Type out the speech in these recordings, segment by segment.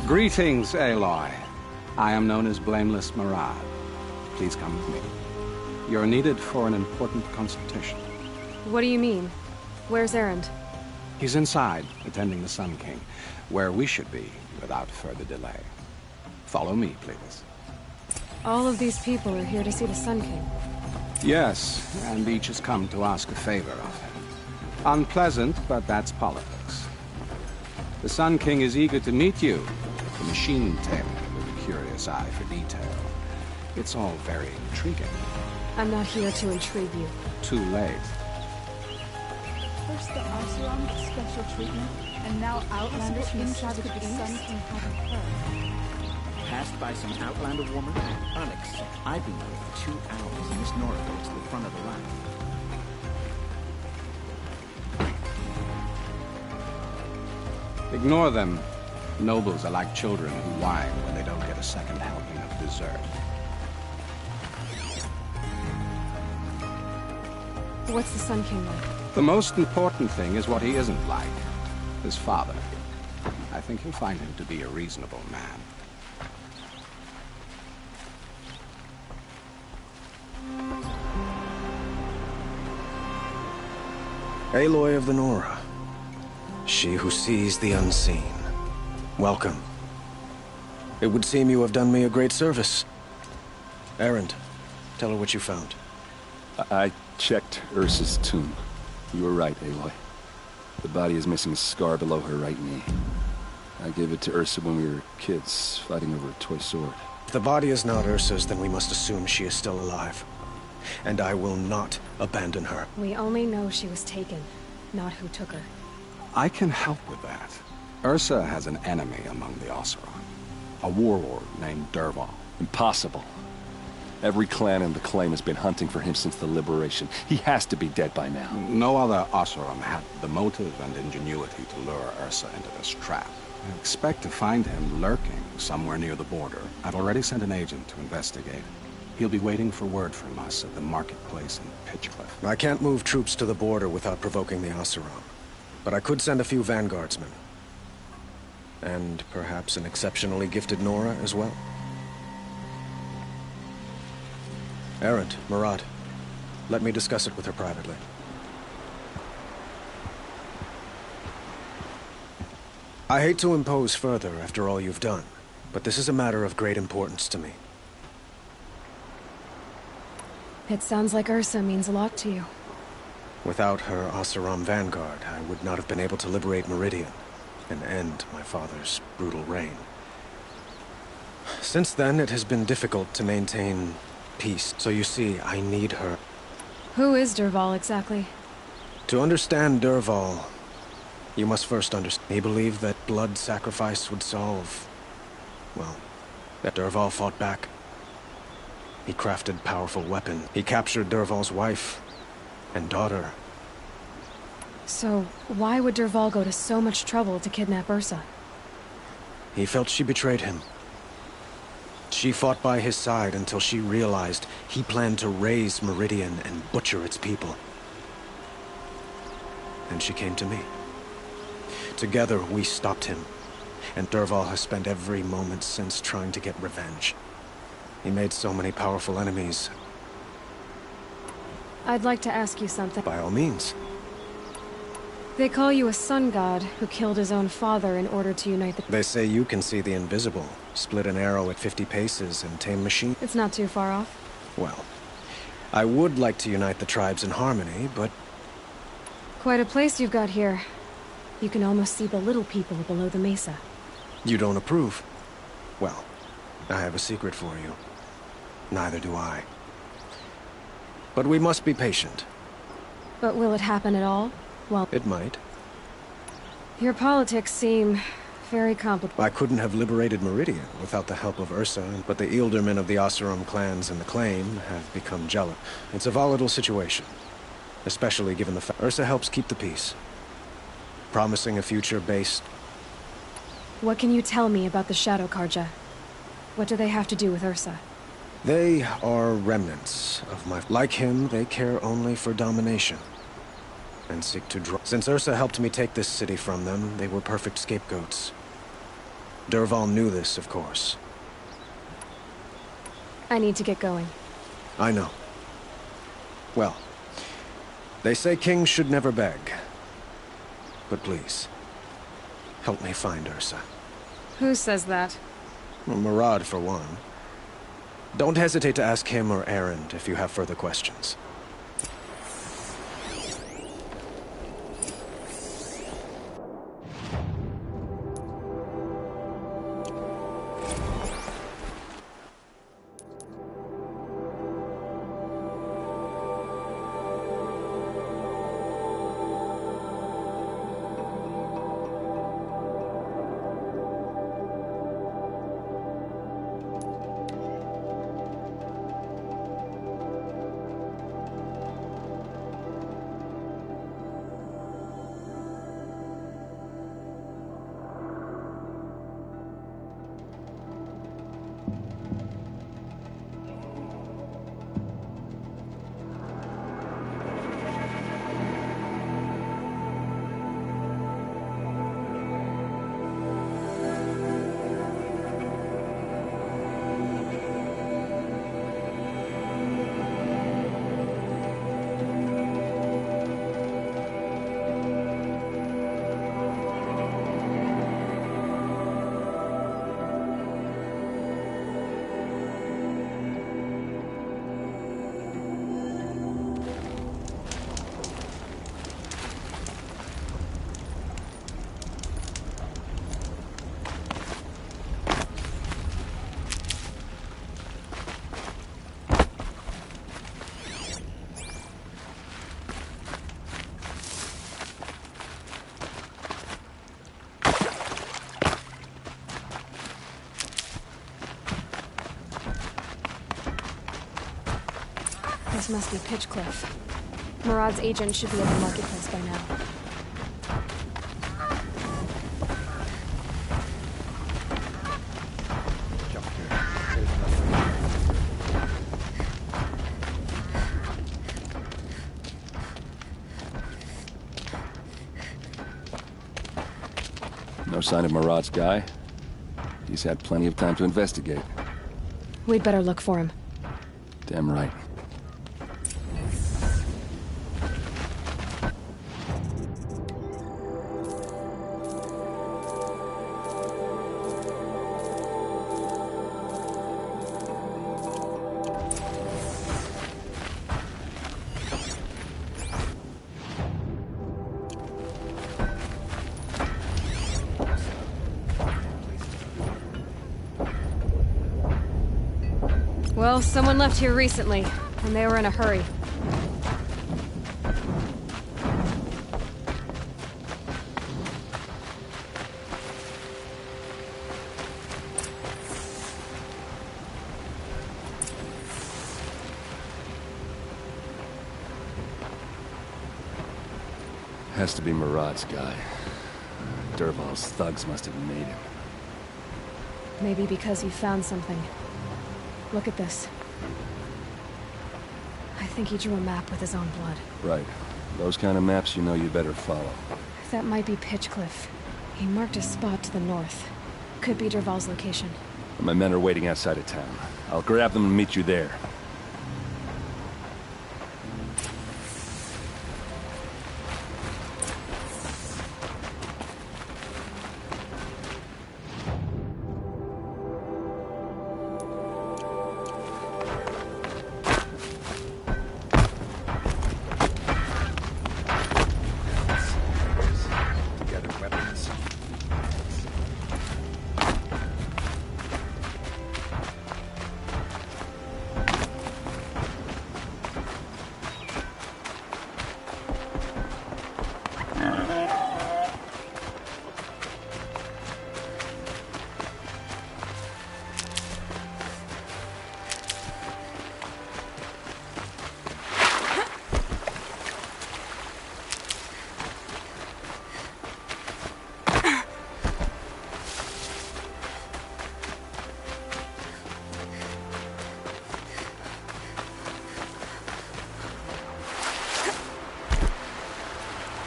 Greetings, Aloy. I am known as Blameless Murad. Please come with me. You're needed for an important consultation. What do you mean? Where's Erend? He's inside, attending the Sun King, where we should be without further delay. Follow me, please. All of these people are here to see the Sun King. Yes, and each has come to ask a favor of him. Unpleasant, but that's politics. The Sun King is eager to meet you, the machine tailor with a curious eye for detail. It's all very intriguing. I'm not here to intrigue you. Too late. First the Oseram with special treatment, and now Outlanders in charge of the Sun King haven't heard. Passed by some Outlander woman? Onyx. I've been here for 2 hours, and Miss Nora goes to the front of the line. Ignore them. Nobles are like children who whine when they don't get a second helping of dessert. What's the Sun King like? The most important thing is what he isn't like. His father. I think you'll find him to be a reasonable man. Aloy of the Nora. She who sees the unseen. Welcome. It would seem you have done me a great service. Erend, tell her what you found. I checked Ursa's tomb. You were right, Aloy. The body is missing a scar below her right knee. I gave it to Ursa when we were kids, fighting over a toy sword. If the body is not Ursa's, then we must assume she is still alive. And I will not abandon her. We only know she was taken, not who took her. I can help with that. Ursa has an enemy among the Oseram. A warlord named Dervahl. Impossible. Every clan in the claim has been hunting for him since the liberation. He has to be dead by now. No other Oseram had the motive and ingenuity to lure Ursa into this trap. I expect to find him lurking somewhere near the border. I've already sent an agent to investigate. He'll be waiting for word from us at the marketplace in Pitchcliff. I can't move troops to the border without provoking the Oseram. But I could send a few vanguardsmen. And perhaps an exceptionally gifted Nora as well. Erend, Murad, let me discuss it with her privately. I hate to impose further after all you've done, but this is a matter of great importance to me. It sounds like Ursa means a lot to you. Without her Oseram vanguard, I would not have been able to liberate Meridian and end my father's brutal reign. Since then, it has been difficult to maintain peace, so you see, I need her. Who is Dervahl exactly? To understand Dervahl, you must first understand. He believed that blood sacrifice would solve, well, that Dervahl fought back. He crafted powerful weapons. He captured Dervahl's wife and daughter. So, why would Dervahl go to so much trouble to kidnap Ursa? He felt she betrayed him. She fought by his side until she realized he planned to raise Meridian and butcher its people. And she came to me. Together, we stopped him. And Dervahl has spent every moment since trying to get revenge. He made so many powerful enemies. I'd like to ask you something. By all means. They call you a sun god who killed his own father in order to unite the... They say you can see the invisible, split an arrow at 50 paces, and tame machines. It's not too far off. Well, I would like to unite the tribes in harmony, but... Quite a place you've got here. You can almost see the little people below the mesa. You don't approve? Well, I have a secret for you. Neither do I. But we must be patient. But will it happen at all? Well, it might. Your politics seem very complicated. I couldn't have liberated Meridian without the help of Ursa, but the Ealdormen of the Oseram clans and the claim have become jealous. It's a volatile situation, especially given the fact Ursa helps keep the peace, promising a future based... What can you tell me about the Shadow Karja? What do they have to do with Ursa? They are remnants of my... Like him, they care only for domination. And seek to draw... Since Ursa helped me take this city from them, they were perfect scapegoats. Dervahl knew this, of course. I need to get going. I know. Well, they say kings should never beg. But please, help me find Ursa. Who says that? Well, Murad, for one. Don't hesitate to ask him or Erend if you have further questions. This must be Pitchcliff. Murad's agent should be at the marketplace by now. No sign of Murad's guy. He's had plenty of time to investigate. We'd better look for him. Damn right. Well, someone left here recently, and they were in a hurry. Has to be Murad's guy. Dervahl's thugs must have made him. Maybe because he found something. Look at this. I think he drew a map with his own blood. Right. Those kind of maps you know you better follow. That might be Pitchcliff. He marked a spot to the north. Could be Dervahl's location. My men are waiting outside of town. I'll grab them and meet you there.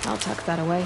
I'll tuck that away.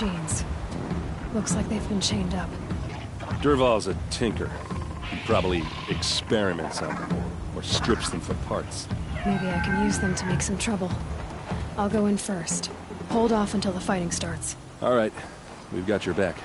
machines. Looks like they've been chained up. Dervahl's a tinker. He probably experiments on them, or strips them for parts. Maybe I can use them to make some trouble. I'll go in first. Hold off until the fighting starts. All right, we've got your back.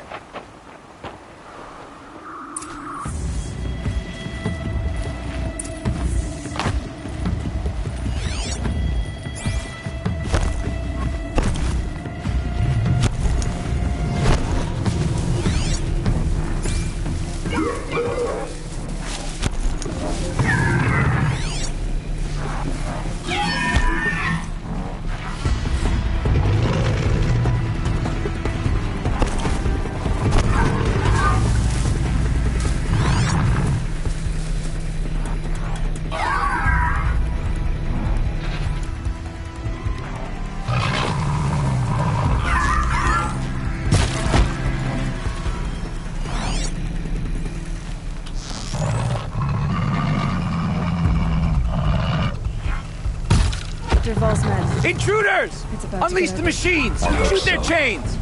Dervahl's men. Intruders! It's about to Unleash get the ugly. machines! I hope Shoot their so. chains!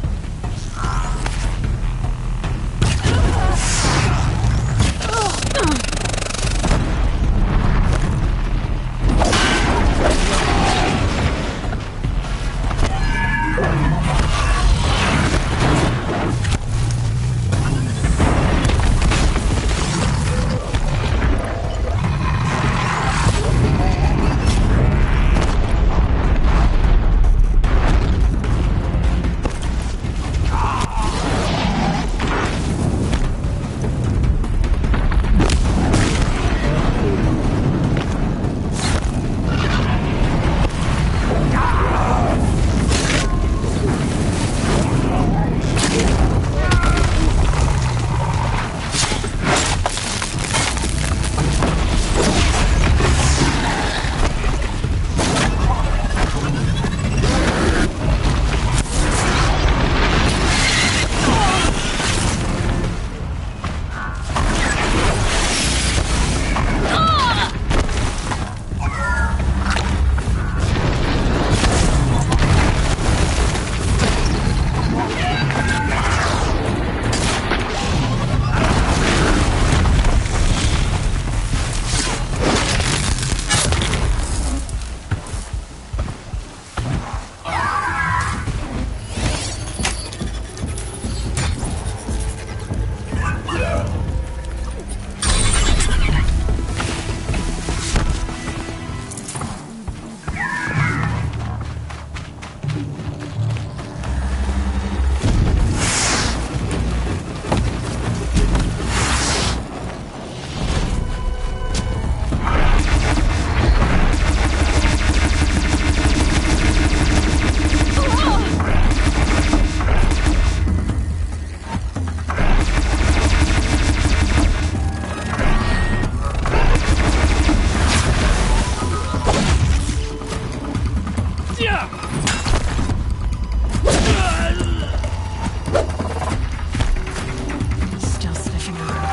Still sniffing around.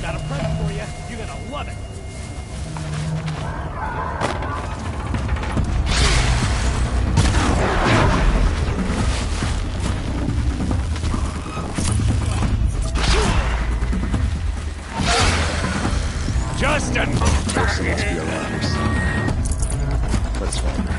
Got a present for you. You're gonna love it. Justin! Let's be around us. Let's find her.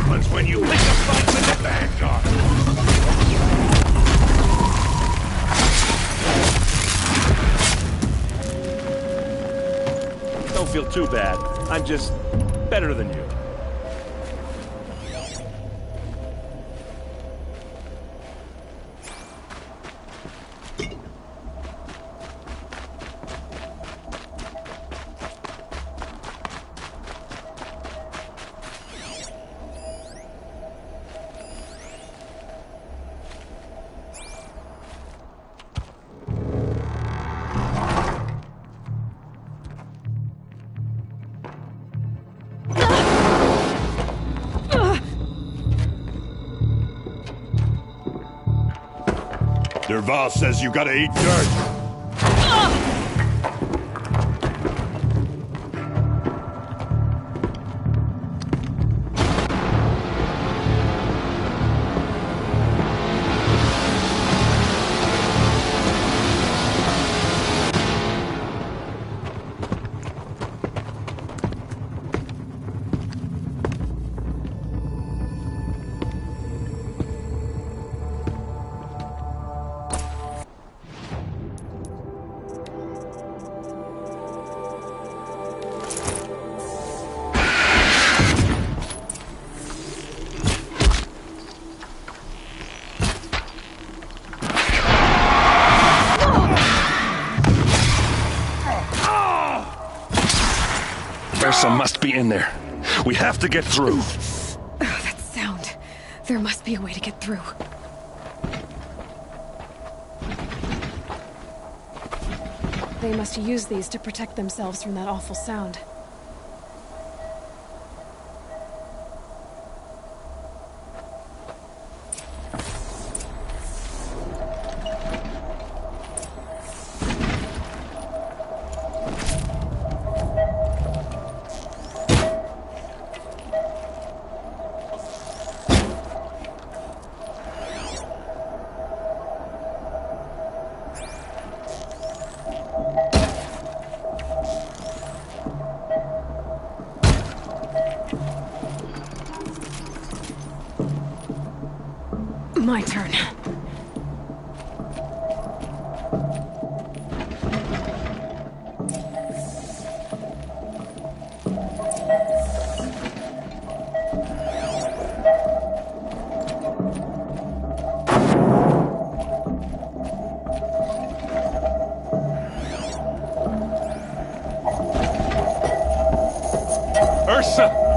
happens when you pick a fight with the Vanguard. Don't feel too bad. I'm just better than you. Derval says you gotta eat dirt. Ursa must be in there. We have to get through. Oh, that sound. There must be a way to get through. They must use these to protect themselves from that awful sound. My turn. Ursa!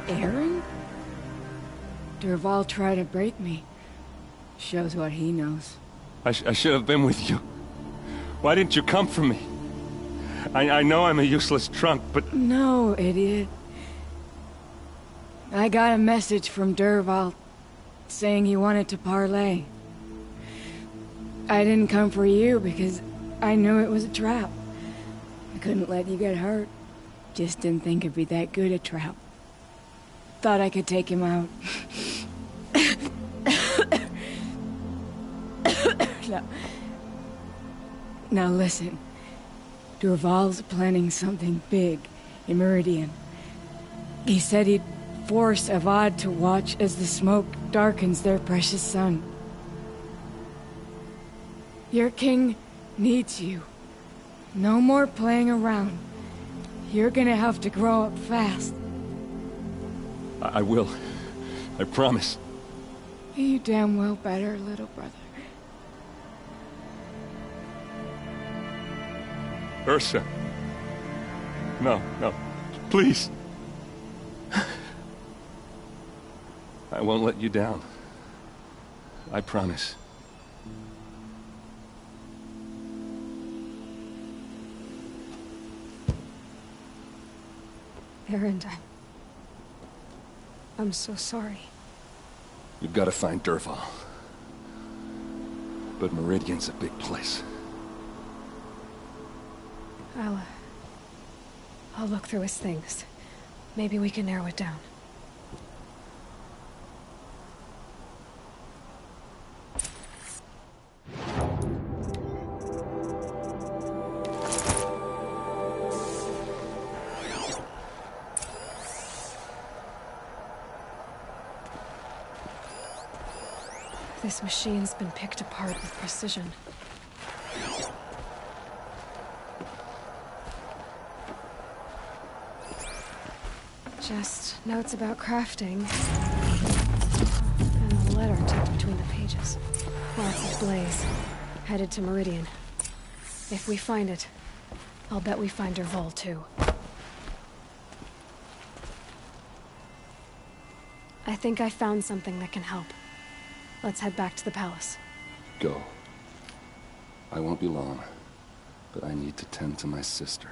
Aaron? Derval tried to break me. Shows what he knows. I should have been with you. Why didn't you come for me? I know I'm a useless trunk, but... No, idiot. I got a message from Derval saying he wanted to parlay. I didn't come for you because I knew it was a trap. I couldn't let you get hurt. Just didn't think it'd be that good a trap. Thought I could take him out. Now listen. Derval's planning something big in Meridian. He said he'd force Avad to watch as the smoke darkens their precious sun. Your king needs you. No more playing around. You're gonna have to grow up fast. I will. I promise. You damn well better, little brother. Ursa. No, no. Please. I won't let you down. I promise. Aaron, I'm so sorry. You've got to find Derval. But Meridian's a big place. I'll look through his things. Maybe we can narrow it down. This machine's been picked apart with precision. Just notes about crafting. And a letter tucked between the pages. Lots of Blaze. Headed to Meridian. If we find it, I'll bet we find Dervahl too. I think I found something that can help. Let's head back to the palace. Go. I won't be long, but I need to tend to my sister.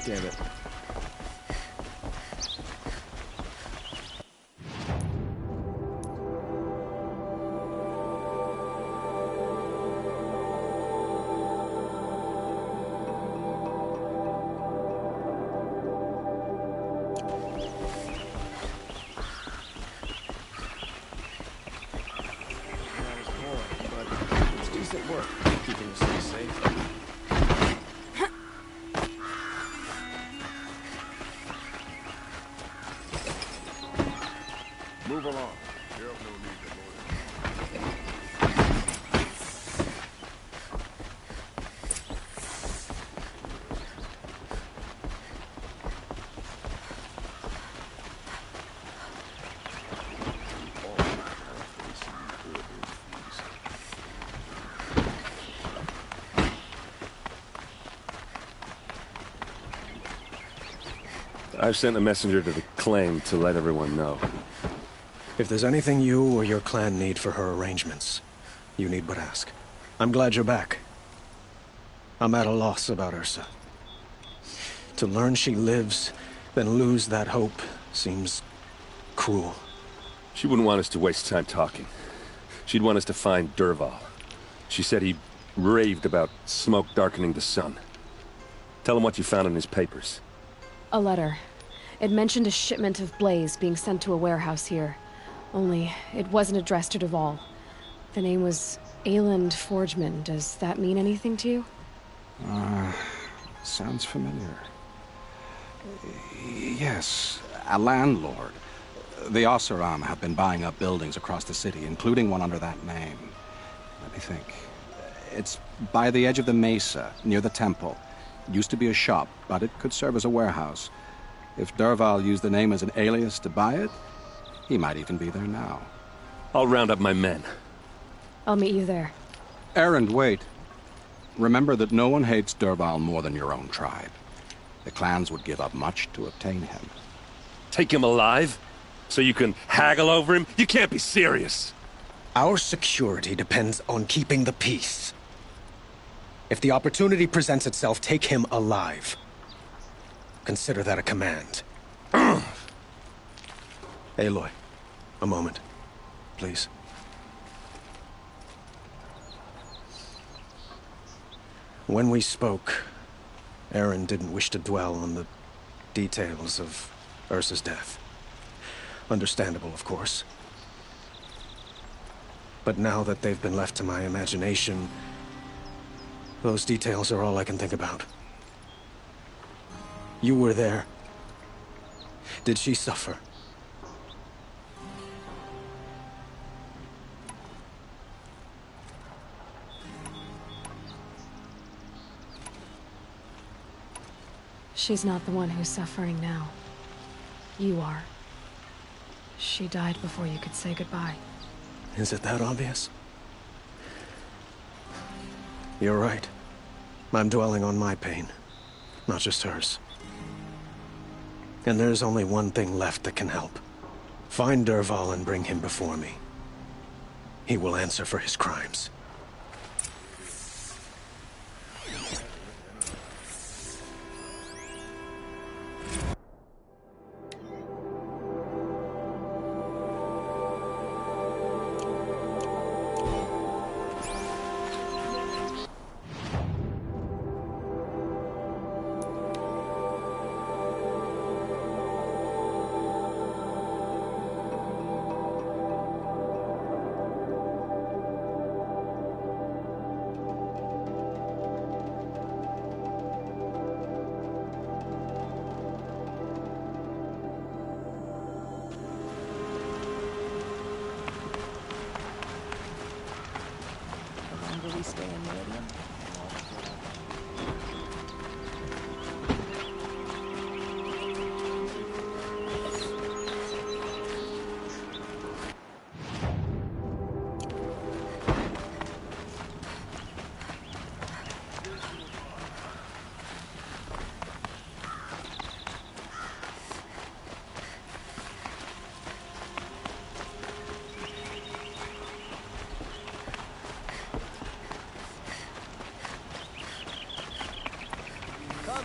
Damn it. Decent work, keeping the city safe. Move along. You're up no need to I've sent a messenger to the claim to let everyone know. If there's anything you or your clan need for her arrangements, you need but ask. I'm glad you're back. I'm at a loss about Ursa. To learn she lives, then lose that hope, seems cruel. She wouldn't want us to waste time talking. She'd want us to find Dervahl. She said he raved about smoke darkening the sun. Tell him what you found in his papers. A letter. It mentioned a shipment of blaze being sent to a warehouse here. Only, it wasn't addressed to Dervahl. The name was Ayland Forgeman. Does that mean anything to you? Sounds familiar. Yes, a landlord. The Oseram have been buying up buildings across the city, including one under that name. Let me think. It's by the edge of the mesa, near the temple. It used to be a shop, but it could serve as a warehouse. If Dervahl used the name as an alias to buy it, he might even be there now. I'll round up my men. I'll meet you there. Erend, wait. Remember that no one hates Dervahl more than your own tribe. The clans would give up much to obtain him. Take him alive? So you can haggle over him? You can't be serious. Our security depends on keeping the peace. If the opportunity presents itself, take him alive. Consider that a command. Aloy, a moment, please. When we spoke, Erend didn't wish to dwell on the details of Ursa's death. Understandable, of course. But now that they've been left to my imagination, those details are all I can think about. You were there. Did she suffer? She's not the one who's suffering now. You are. She died before you could say goodbye. Is it that obvious? You're right. I'm dwelling on my pain, not just hers. And there's only one thing left that can help. Find Dervahl and bring him before me. He will answer for his crimes.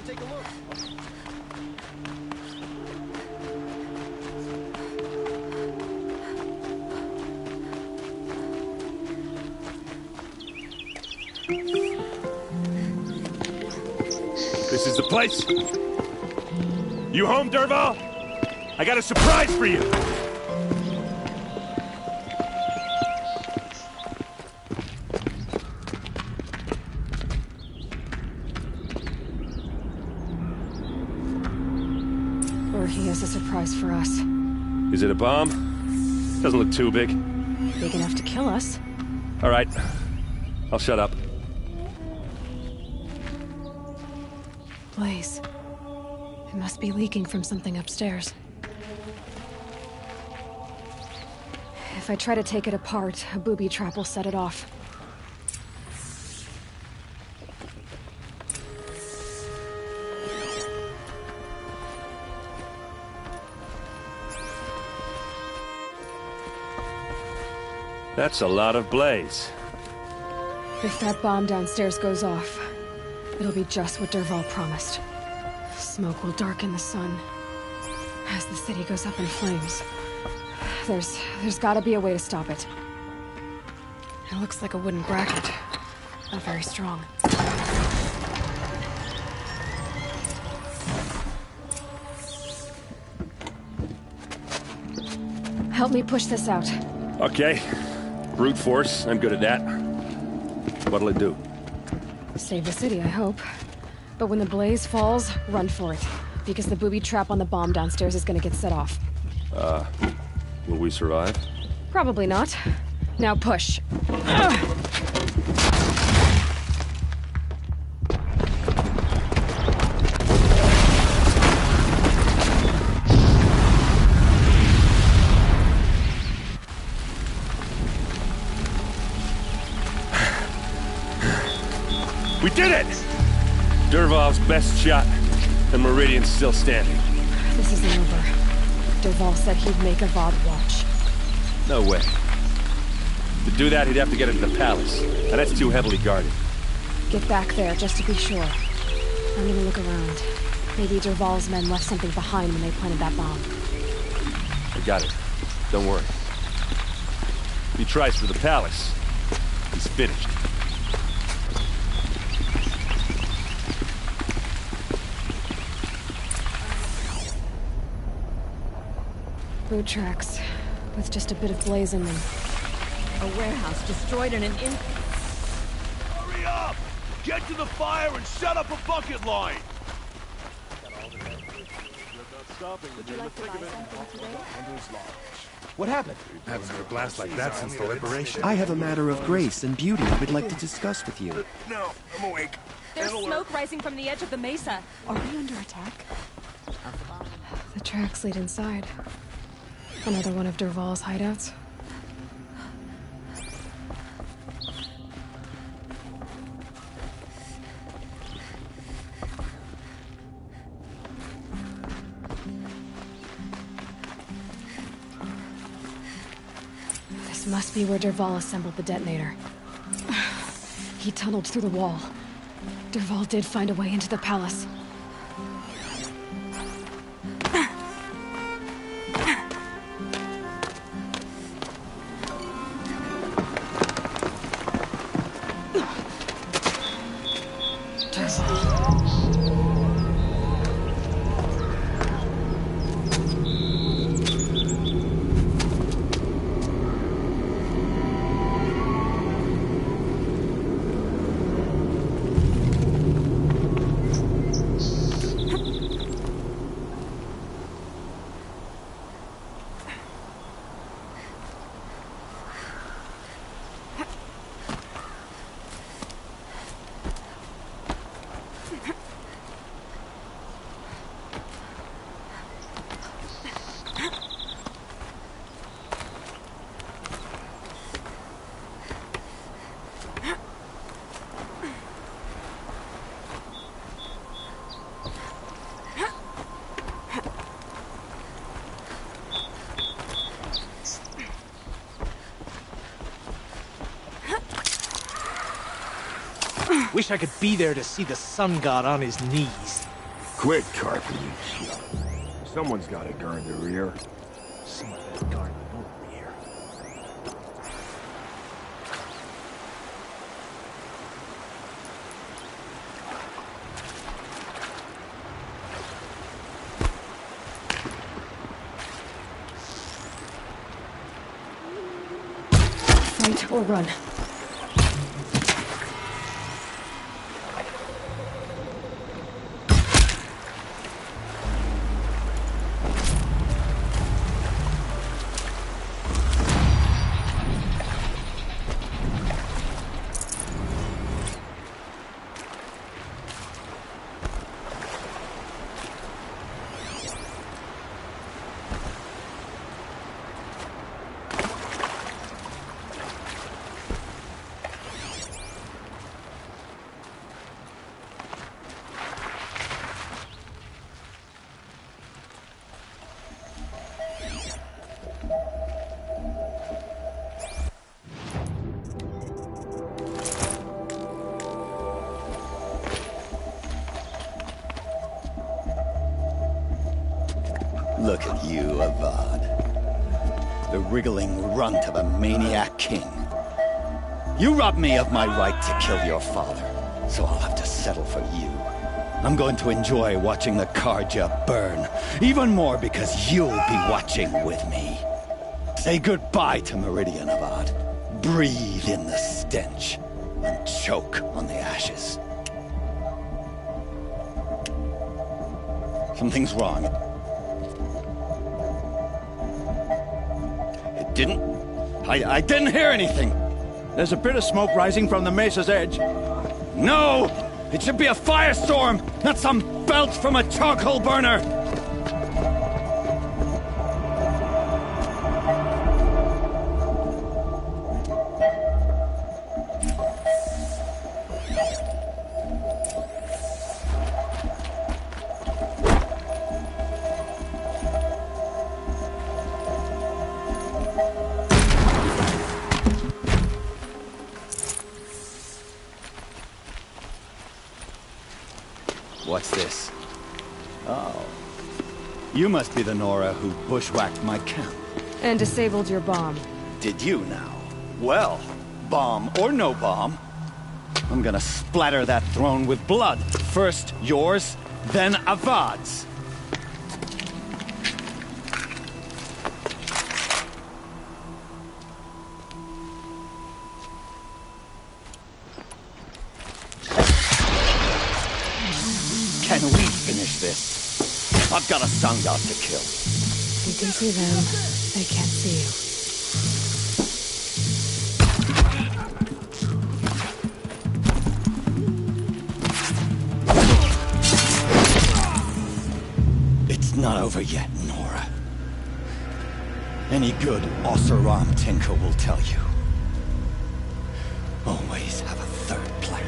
Take a look. This is the place. You home, Dervahl? I got a surprise for you. He has a surprise for us. Is it a bomb? Doesn't look too big. Big enough to kill us. All right. I'll shut up. Blaze. It must be leaking from something upstairs. If I try to take it apart, a booby trap will set it off. That's a lot of blaze. If that bomb downstairs goes off, it'll be just what Dervahl promised. Smoke will darken the sun as the city goes up in flames. There's gotta be a way to stop it. It looks like a wooden bracket. Not very strong. Help me push this out. Okay. Brute force, I'm good at that. What'll it do? Save the city, I hope. But when the blaze falls, run for it. Because the booby trap on the bomb downstairs is gonna get set off. Will we survive? Probably not. Now push. We did it! Dervahl's best shot, and Meridian's still standing. This isn't over. Dervahl said he'd make a VOD watch. No way. To do that, he'd have to get into the palace, and that's too heavily guarded. Get back there, just to be sure. I'm gonna look around. Maybe Dervahl's men left something behind when they planted that bomb. I got it. Don't worry. If he tries for the palace, he's finished. Boot tracks, with just a bit of blaze in them. A warehouse destroyed in an Hurry up! Get to the fire and set up a bucket line! Would you like to buy something today? What happened? Haven't heard a blast like that since the liberation. I have a matter of grace and beauty I would like to discuss with you. No, I'm awake. There's smoke rising from the edge of the mesa. Are we under attack? The tracks lead inside. Another one of Dervahl's hideouts. This must be where Dervahl assembled the detonator. He tunneled through the wall. Dervahl did find a way into the palace. Wish I could be there to see the sun god on his knees. Quit carping shit. Someone's gotta guard the rear. Someone better guard the rear. Fight or run. Look at you, Avad. the wriggling runt of a maniac king. You robbed me of my right to kill your father, so I'll have to settle for you. I'm going to enjoy watching the Karja burn, even more because you'll be watching with me. Say goodbye to Meridian, Avad. Breathe in the stench, and choke on the ashes. Something's wrong. It didn't... I didn't hear anything! There's a bit of smoke rising from the mesa's edge. No! It should be a firestorm, not some belch from a charcoal burner! What's this? Oh. You must be the Nora who bushwhacked my camp. And disabled your bomb. Did you now? Well, bomb or no bomb, I'm gonna splatter that throne with blood. First yours, then Avad's. Can we finish this? I've got a sun god to kill. You can see them. They can't see you. It's not over yet, Nora. Any good Oseram tinker will tell you. Always have a third plan.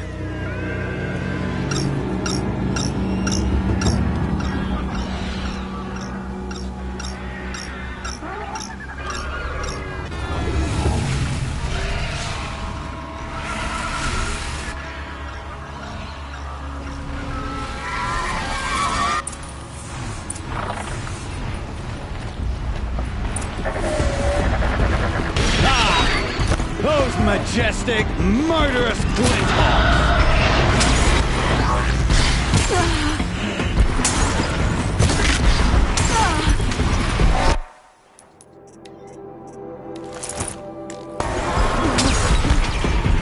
Those majestic, murderous glinthawks!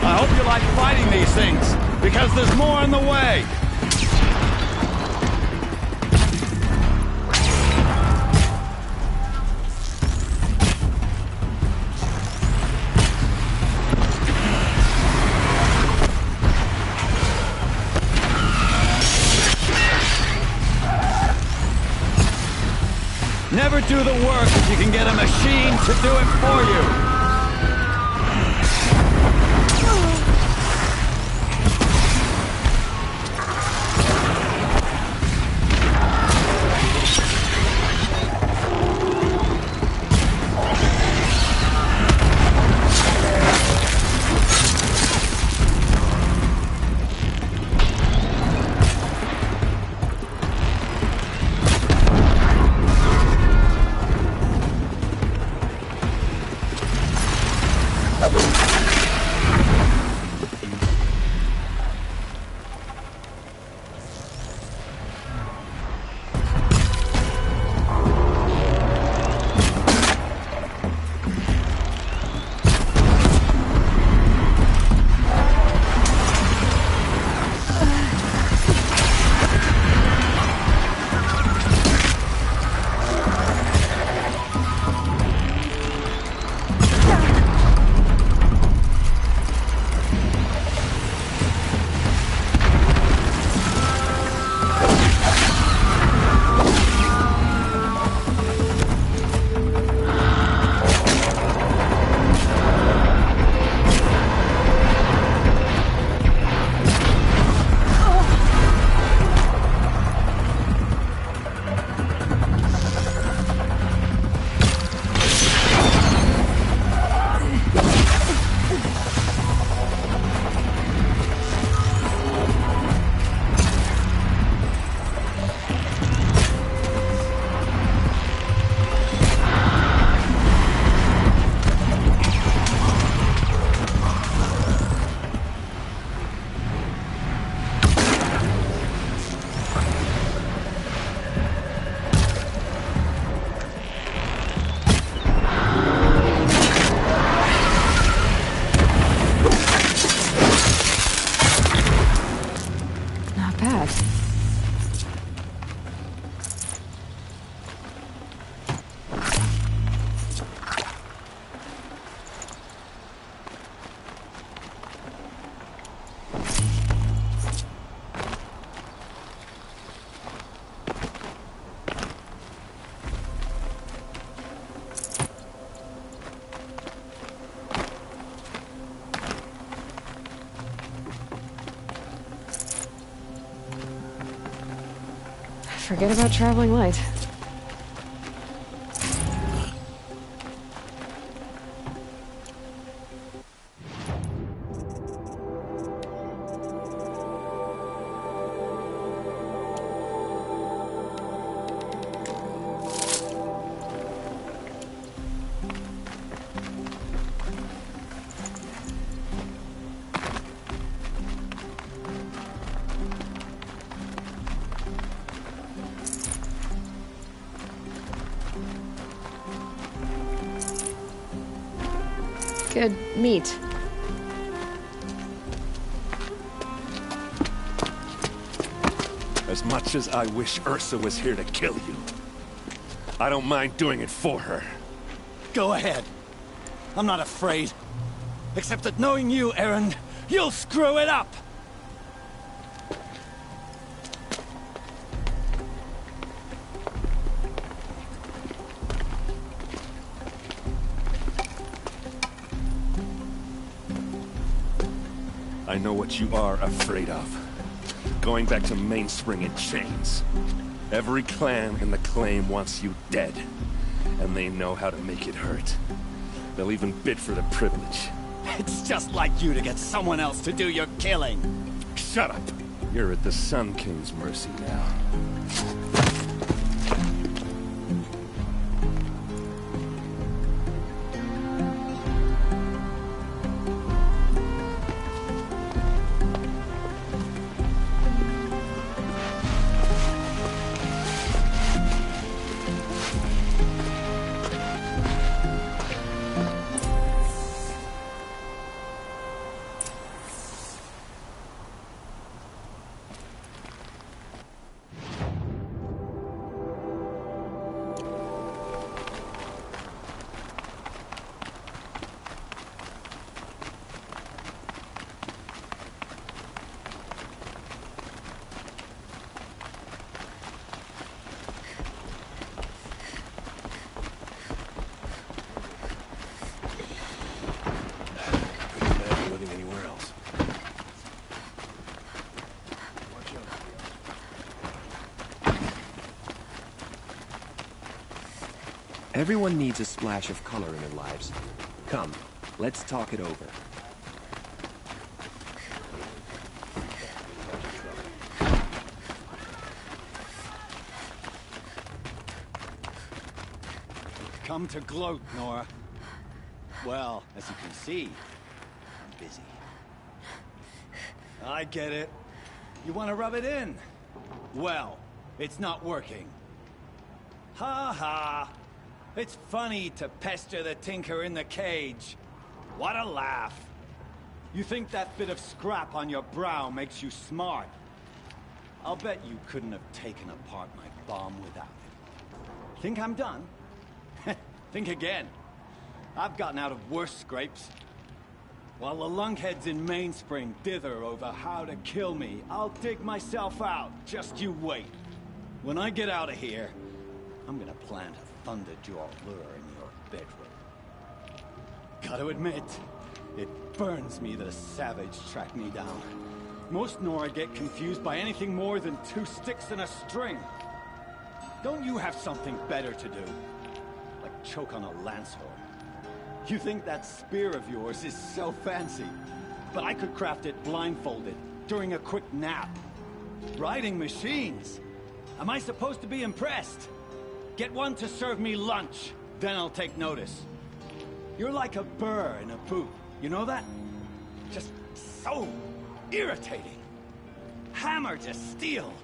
I hope you like fighting these things, because there's more on the way! Never do the work if you can get a machine to do it for you. that. Forget about traveling light. Good meat. As much as I wish Ursa was here to kill you, I don't mind doing it for her. Go ahead. I'm not afraid. Except that knowing you, Erend, you'll screw it up! I know what you are afraid of. Going back to Mainspring in chains. Every clan in the claim wants you dead. And they know how to make it hurt. They'll even bid for the privilege. It's just like you to get someone else to do your killing. Shut up! You're at the Sun King's mercy now. Everyone needs a splash of color in their lives. Come, let's talk it over. Come to gloat, Nora. Well, as you can see, I'm busy. I get it. You want to rub it in? Well, it's not working. Ha ha! It's funny to pester the tinker in the cage. What a laugh. You think that bit of scrap on your brow makes you smart? I'll bet you couldn't have taken apart my bomb without it. Think I'm done? Think again. I've gotten out of worse scrapes. While the lunkheads in Mainspring dither over how to kill me, I'll dig myself out. Just you wait. When I get out of here, I'm gonna plant a thunderjaw lure in your bedroom. Gotta admit, it burns me that a savage tracked me down. Most Nora get confused by anything more than 2 sticks and a string. Don't you have something better to do? Like choke on a lance horn. You think that spear of yours is so fancy, but I could craft it blindfolded, during a quick nap. Riding machines! Am I supposed to be impressed? Get one to serve me lunch, then I'll take notice. You're like a burr in a boot, you know that? Just so irritating. Hammer to steel.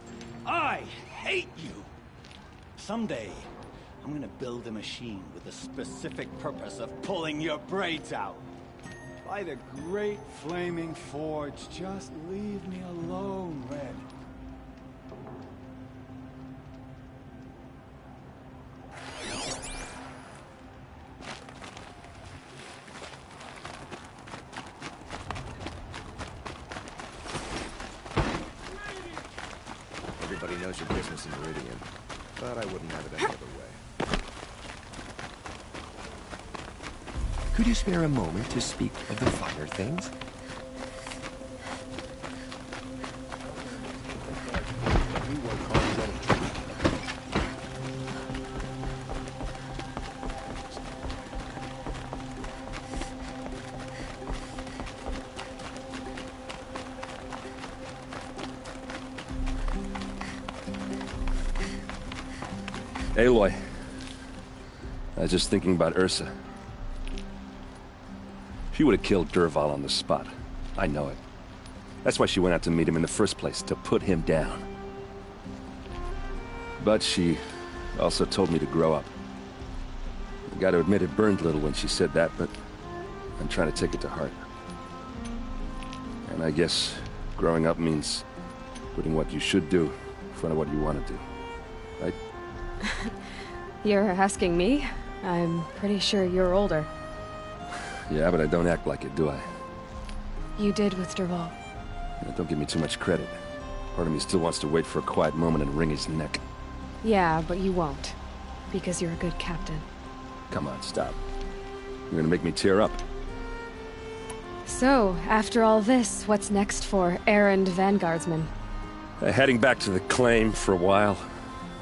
I hate you. Someday, I'm gonna build a machine with the specific purpose of pulling your braids out. By the great flaming forge, just leave me alone, Red. everybody knows your business in Meridian, but I wouldn't have it any other way. Could you spare a moment to speak of the finer things? Aloy, I was just thinking about Ursa. She would have killed Dervahl on the spot. I know it. That's why she went out to meet him in the first place, to put him down. But she also told me to grow up. I gotta admit it burned a little when she said that, but I'm trying to take it to heart. And I guess growing up means putting what you should do in front of what you want to do. Right? You're asking me? I'm pretty sure you're older. Yeah, but I don't act like it, do I? You did with Dervahl. Don't give me too much credit. Part of me still wants to wait for a quiet moment and wring his neck. Yeah, but you won't. Because you're a good captain. Come on, stop. You're gonna make me tear up. So, after all this, what's next for errand vanguardsman? Heading back to the claim for a while.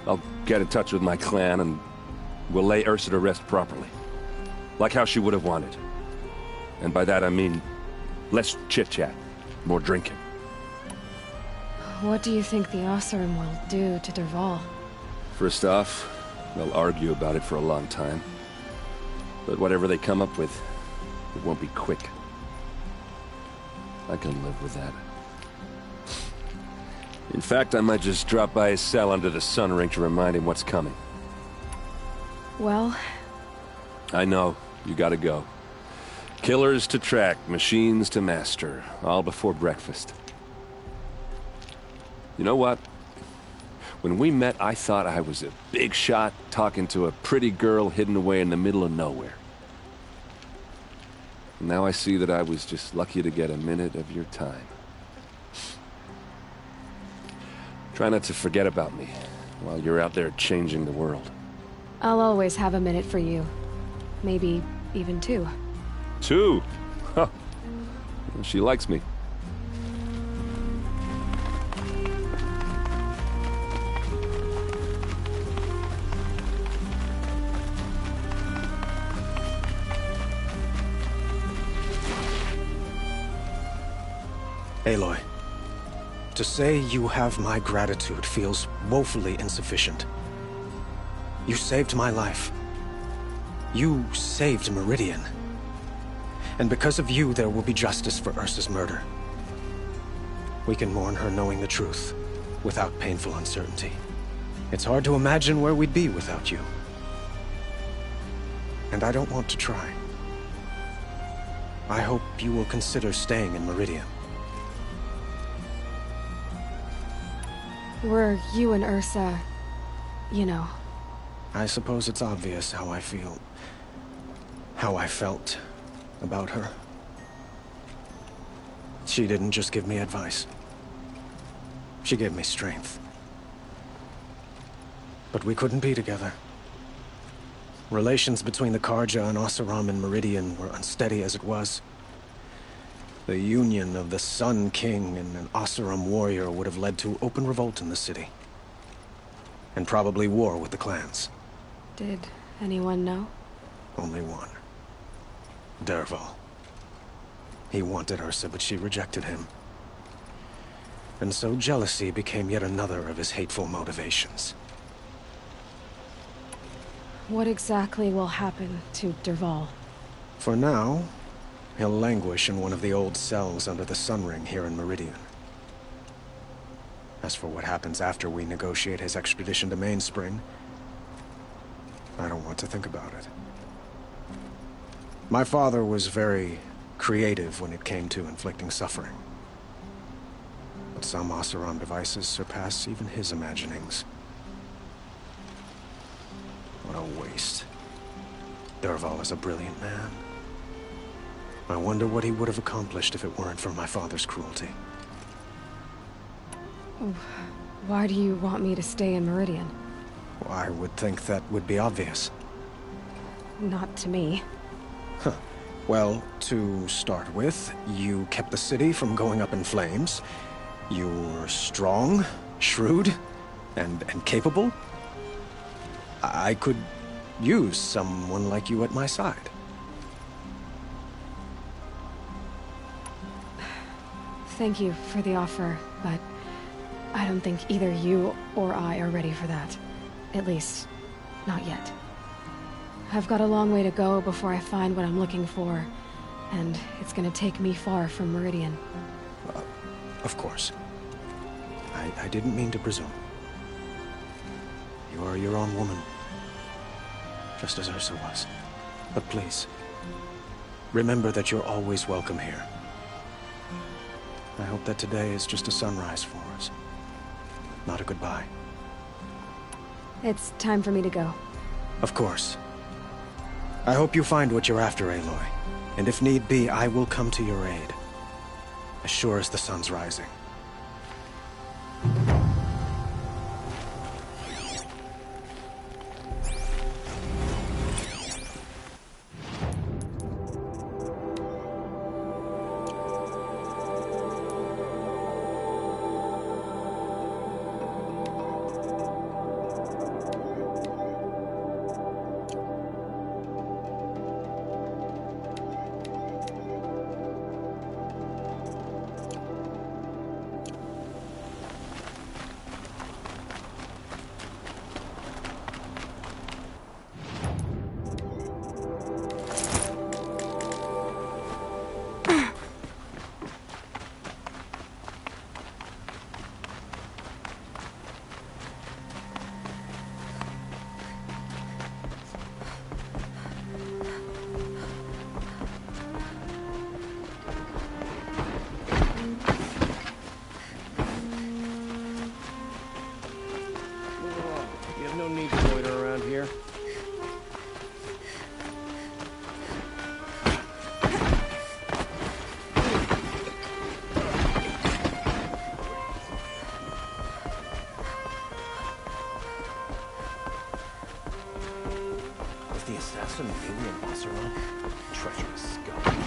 I'll get in touch with my clan and we'll lay Ursa to rest properly. Like how she would have wanted. And by that I mean less chit-chat, more drinking. What do you think the Oseram will do to Dervahl? First off, they'll argue about it for a long time. But whatever they come up with, it won't be quick. I can live with that. In fact, I might just drop by his cell under the sun ring to remind him what's coming. Well... I know, you gotta go. Killers to track, machines to master, all before breakfast. You know what? When we met, I thought I was a big shot talking to a pretty girl hidden away in the middle of nowhere. Now I see that I was just lucky to get a minute of your time. Try not to forget about me while you're out there changing the world. I'll always have a minute for you. Maybe even 2. 2? Huh. She likes me. Aloy, to say you have my gratitude feels woefully insufficient. You saved my life. You saved Meridian. And because of you, there will be justice for Ursa's murder. We can mourn her knowing the truth, without painful uncertainty. It's hard to imagine where we'd be without you. And I don't want to try. I hope you will consider staying in Meridian. Were you and Ursa... you know... I suppose it's obvious how I feel... how I felt about her. She didn't just give me advice. She gave me strength. But we couldn't be together. Relations between the Karja and Oseram and Meridian were unsteady as it was. The union of the Sun King and an Oseram warrior would have led to open revolt in the city. And probably war with the clans. Did anyone know? Only one. Dervahl. He wanted Ursa, but she rejected him. And so jealousy became yet another of his hateful motivations. What exactly will happen to Dervahl? For now, he'll languish in one of the old cells under the Sun Ring here in Meridian. As for what happens after we negotiate his extradition to Mainspring, I don't want to think about it. My father was very creative when it came to inflicting suffering. But some Oseram devices surpass even his imaginings. What a waste. Dervahl is a brilliant man. I wonder what he would have accomplished if it weren't for my father's cruelty. Why do you want me to stay in Meridian? Well, I would think that would be obvious. Not to me. Huh. Well, to start with, you kept the city from going up in flames. You were strong, shrewd, and capable. I could use someone like you at my side. Thank you for the offer, but I don't think either you or I are ready for that. At least, not yet. I've got a long way to go before I find what I'm looking for, and it's gonna take me far from Meridian. Of course. I didn't mean to presume. You are your own woman, just as Ursa was. But please, remember that you're always welcome here. I hope that today is just a sunrise for us, not a goodbye. It's time for me to go. Of course. I hope you find what you're after, Aloy. And if need be, I will come to your aid. As sure as the sun's rising. The assassin alien Oseron? Treacherous scum.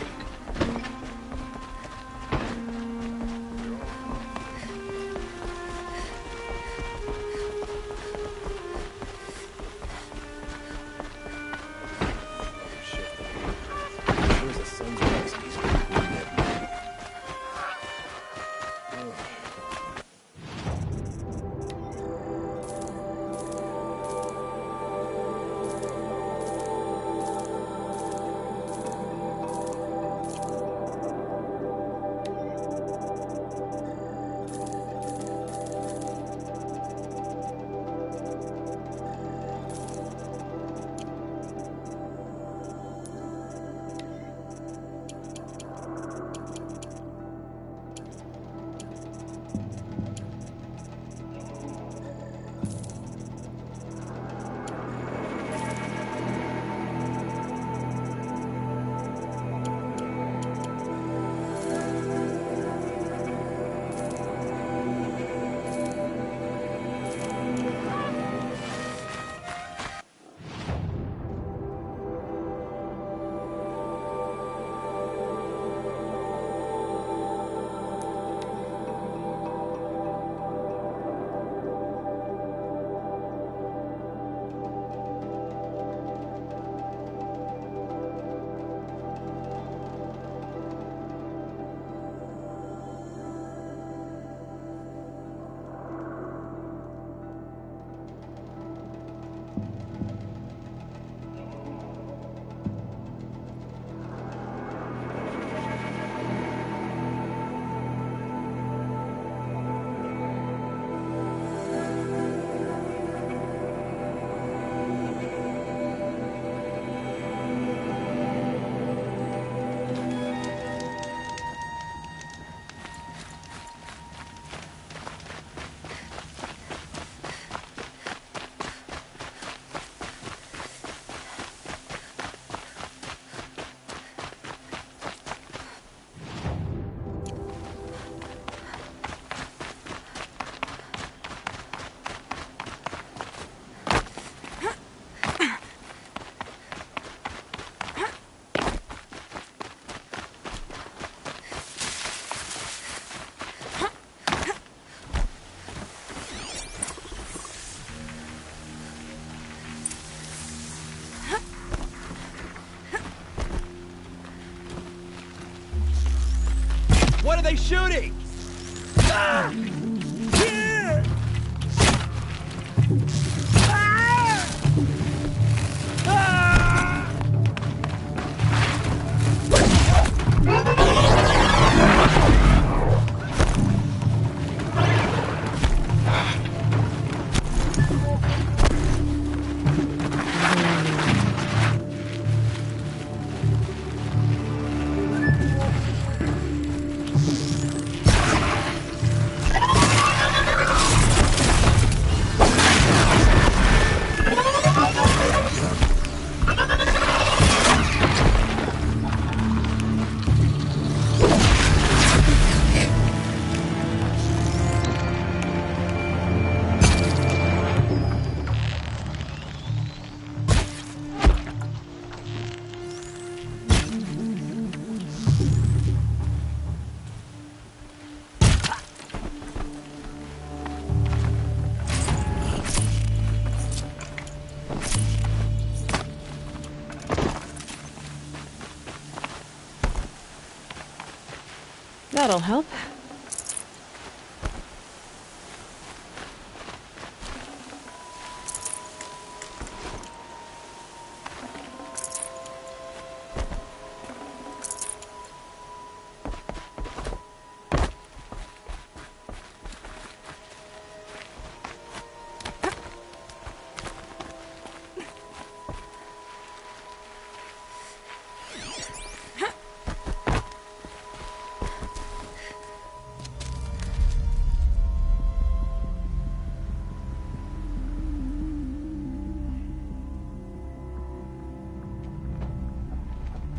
Hey, shooting! Ah! Here! Ah! Ah! That'll help.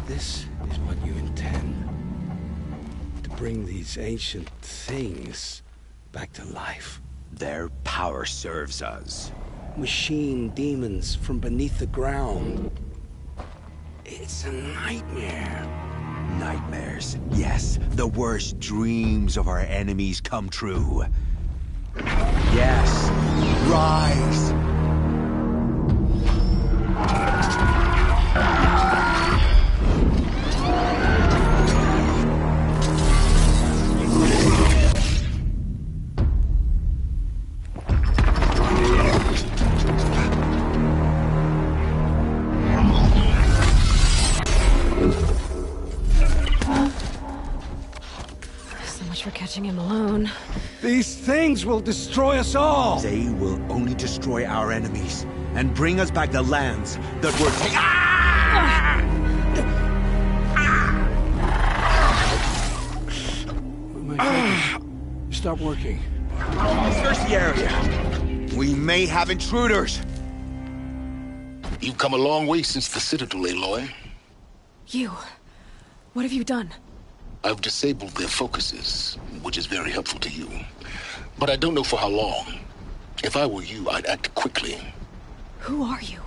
This is what you intend. To bring these ancient things back to life. Their power serves us. Machine demons from beneath the ground. It's a nightmare. Nightmares, yes. The worst dreams of our enemies come true. Yes, rise! For catching him alone. These things will destroy us all! They will only destroy our enemies and bring us back the lands that were taken. Ah! My focus stopped working. Search the area. We may have intruders. You've come a long way since the Citadel, Aloy. You. What have you done? I've disabled their focuses, which is very helpful to you. But I don't know for how long. If I were you, I'd act quickly. Who are you?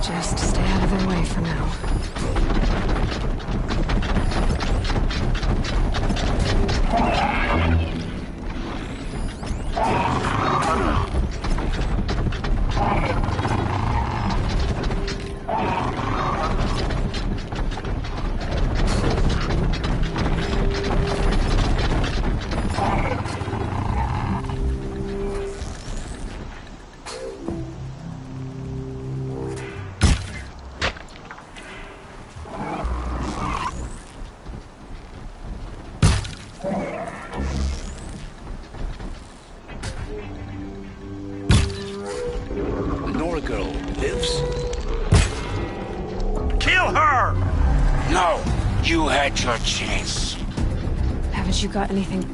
Just stay out of their way for now. Girl lives? Kill her! No! You had your chance. Haven't you got anything?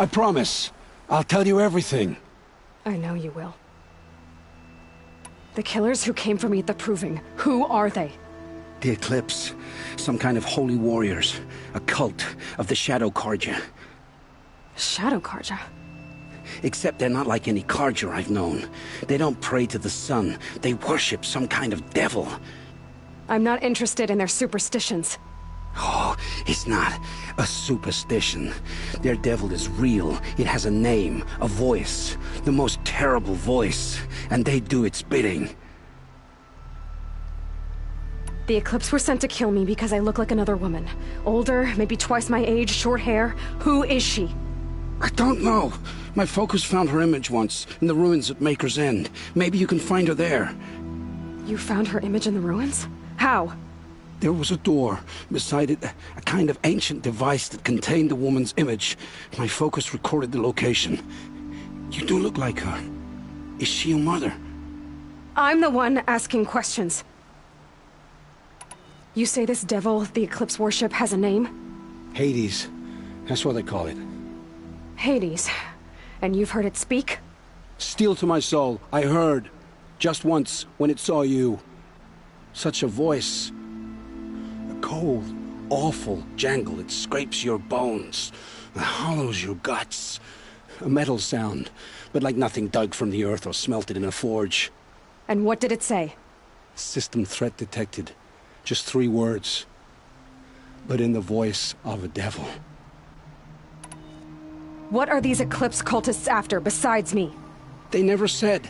I promise. I'll tell you everything. I know you will. The killers who came for me at the Proving, who are they? The Eclipse. Some kind of holy warriors. A cult of the Shadow Carja. Shadow Carja? Except they're not like any Carja I've known. They don't pray to the sun. They worship some kind of devil. I'm not interested in their superstitions. Oh, it's not a superstition. Their devil is real. It has a name, a voice. The most terrible voice. And they do its bidding. The Eclipse were sent to kill me because I look like another woman. Older, maybe twice my age, short hair. Who is she? I don't know. My focus found her image once, in the ruins at Maker's End. Maybe you can find her there. You found her image in the ruins? How? There was a door. Beside it, a kind of ancient device that contained the woman's image. My focus recorded the location. You do look like her. Is she your mother? I'm the one asking questions. You say this devil the Eclipse worship has a name? Hades. That's what they call it. Hades. And you've heard it speak? Steel to my soul, I heard. Just once, when it saw you. Such a voice. A cold, awful jangle. It scrapes your bones. It hollows your guts. A metal sound, but like nothing dug from the earth or smelted in a forge. And what did it say? System threat detected. Just 3 words. But in the voice of a devil. What are these Eclipse cultists after, besides me? They never said.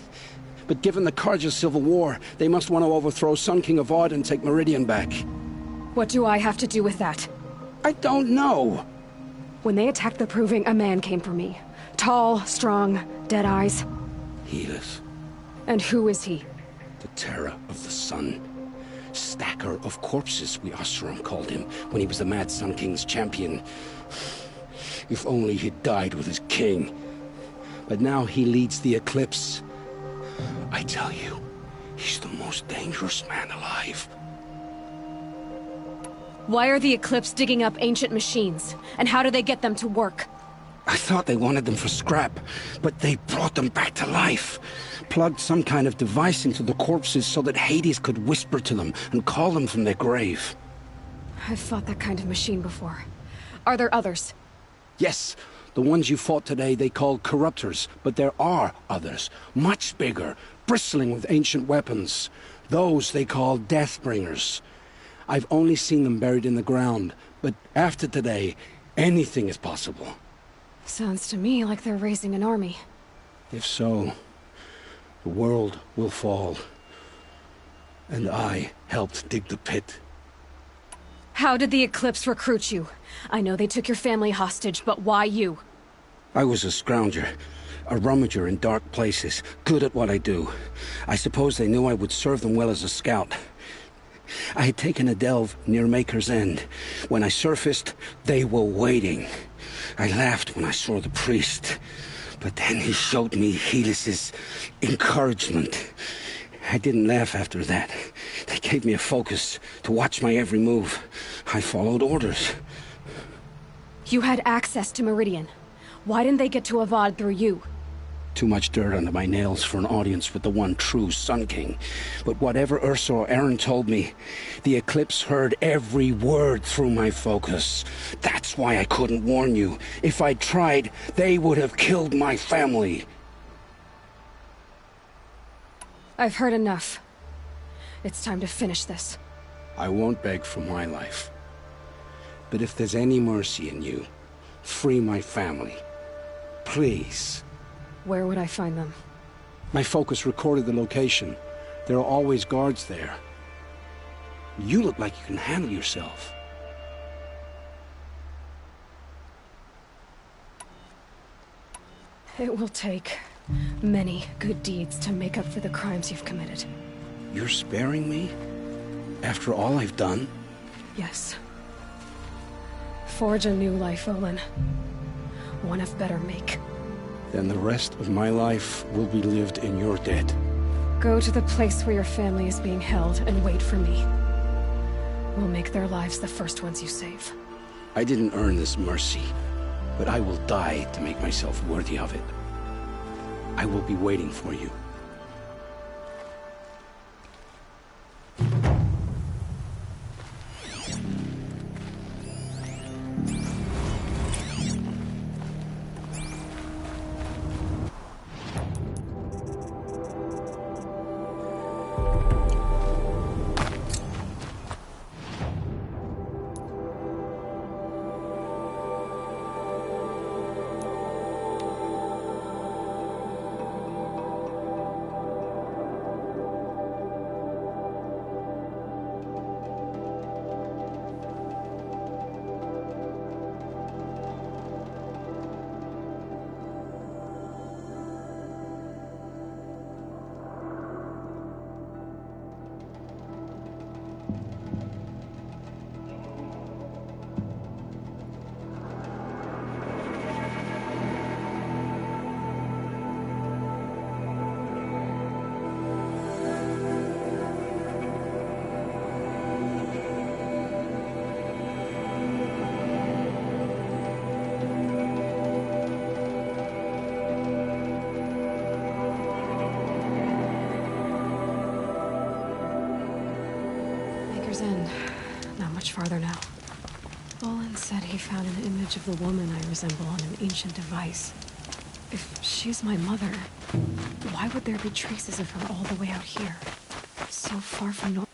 But given the Carja civil war, they must want to overthrow Sun King Avad and take Meridian back. What do I have to do with that? I don't know. When they attacked the Proving, a man came for me. Tall, strong, dead eyes. Helis. And who is he? The terror of the sun. Stacker of corpses, we Oseram called him, when he was the Mad Sun King's champion. If only he'd died with his king. But now he leads the Eclipse. I tell you, he's the most dangerous man alive. Why are the Eclipse digging up ancient machines? And how do they get them to work? I thought they wanted them for scrap, but they brought them back to life. Plugged some kind of device into the corpses so that Hades could whisper to them and call them from their grave. I've fought that kind of machine before. Are there others? Yes, the ones you fought today they called corruptors, but there are others, much bigger, bristling with ancient weapons. Those they call Deathbringers. I've only seen them buried in the ground, but after today, anything is possible. Sounds to me like they're raising an army. If so, the world will fall. And I helped dig the pit. How did the Eclipse recruit you? I know they took your family hostage, but why you? I was a scrounger, a rummager in dark places, good at what I do. I suppose they knew I would serve them well as a scout. I had taken a delve near Maker's End. When I surfaced, they were waiting. I laughed when I saw the priest, but then he showed me Helis's encouragement. I didn't laugh after that. They gave me a focus to watch my every move. I followed orders. You had access to Meridian. Why didn't they get to Avad through you? Too much dirt under my nails for an audience with the one true Sun King. But whatever Ursa or Aaron told me, the Eclipse heard every word through my focus. That's why I couldn't warn you. If I'd tried, they would have killed my family. I've heard enough. It's time to finish this. I won't beg for my life. But if there's any mercy in you, free my family. Please. Where would I find them? My focus recorded the location. There are always guards there. You look like you can handle yourself. It will take many good deeds to make up for the crimes you've committed. You're sparing me? After all I've done? Yes. Forge a new life, Olin. One of better make. Then the rest of my life will be lived in your debt. Go to the place where your family is being held and wait for me. We'll make their lives the first ones you save. I didn't earn this mercy. but I will die to make myself worthy of it. I will be waiting for you. End. Not much farther now. Olin said he found an image of the woman I resemble on an ancient device. If she's my mother, why would there be traces of her all the way out here? So far from North.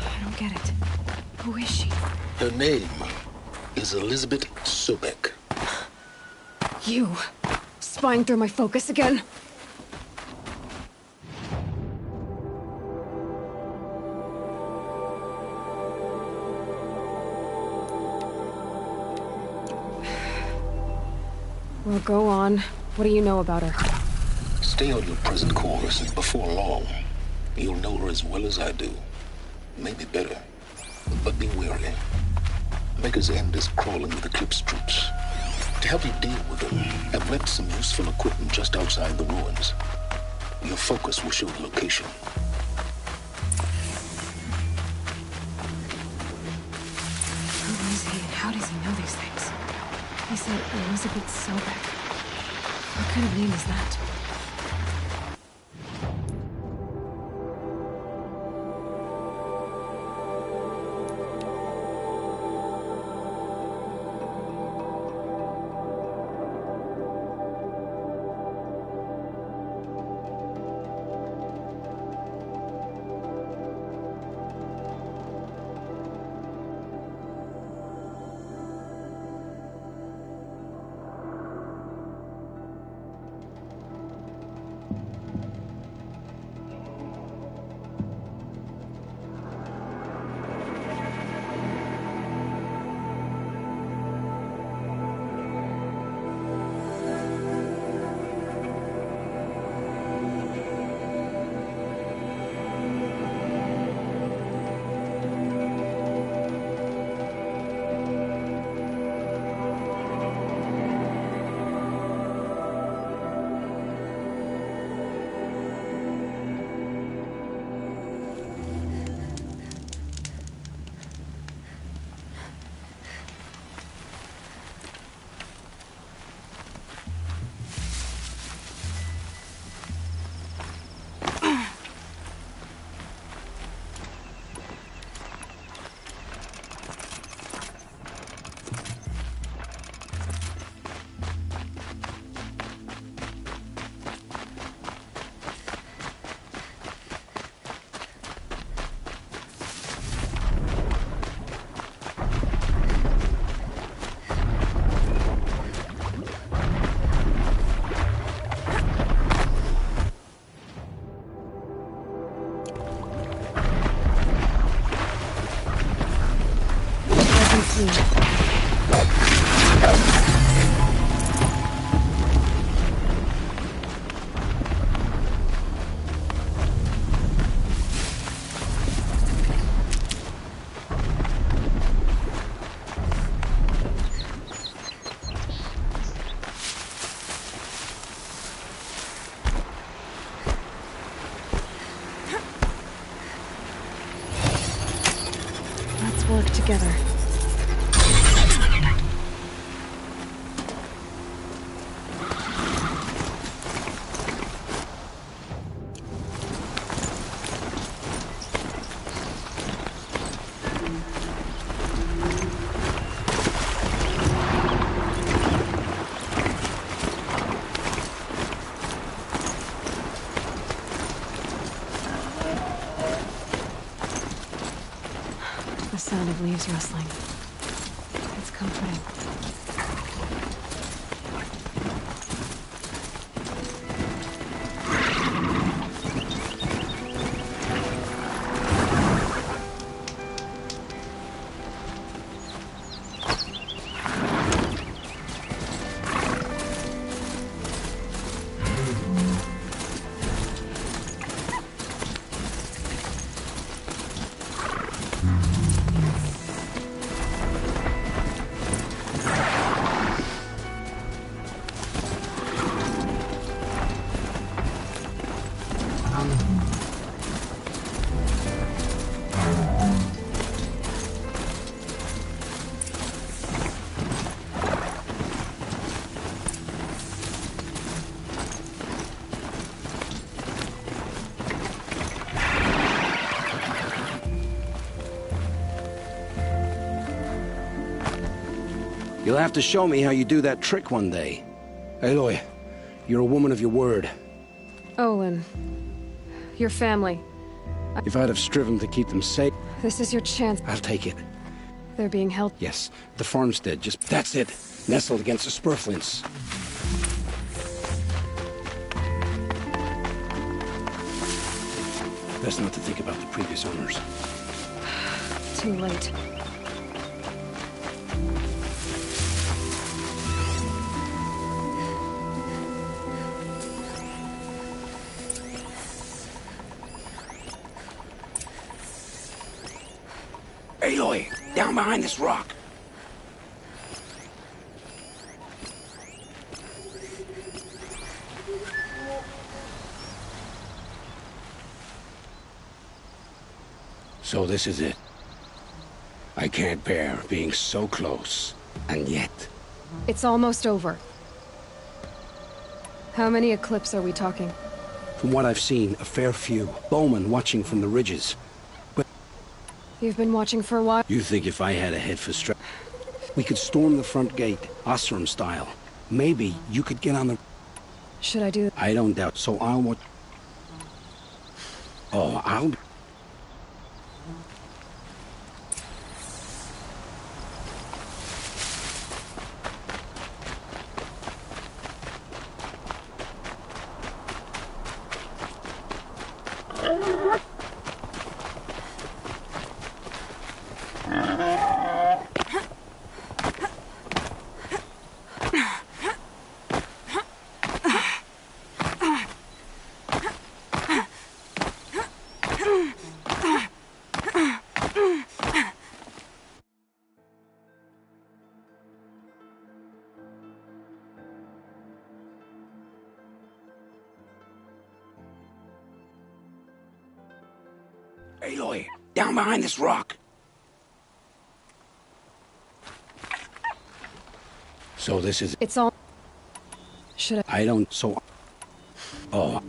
I don't get it. Who is she? Her name is Elizabeth Sobek. You! Spying through my focus again? Well, go on. What do you know about her? Stay on your present course, and before long, you'll know her as well as I do. Maybe better. But be wary. Maker's End is crawling with Eclipse troops. To help you deal with them, I've left some useful equipment just outside the ruins. Your focus will show the location. Who is he and how does he know these things? He said Elizabeth Sobek. What kind of name is that? Let's work together. The sound of leaves rustling. It's comforting. You'll have to show me how you do that trick one day. Aloy, you're a woman of your word. Olin. Your family. If I'd have striven to keep them safe... This is your chance. I'll take it. They're being held... Yes, the farmstead, just... That's it. Nestled against the spurflints. Best not to think about the previous owners. Too late. Aloy, down behind this rock. So this is it. I can't bear being so close, and yet... It's almost over. How many eclipses are we talking? From what I've seen, a fair few. Bowmen watching from the ridges. But... You've been watching for a while? You think if I had a head for we could storm the front gate, Osram style. Maybe you could get on the... Should I do... I don't doubt, so I'll watch... Oh, I'll... Aloy, down behind this rock. So this is... It's all... Should I... I don't... So... Oh...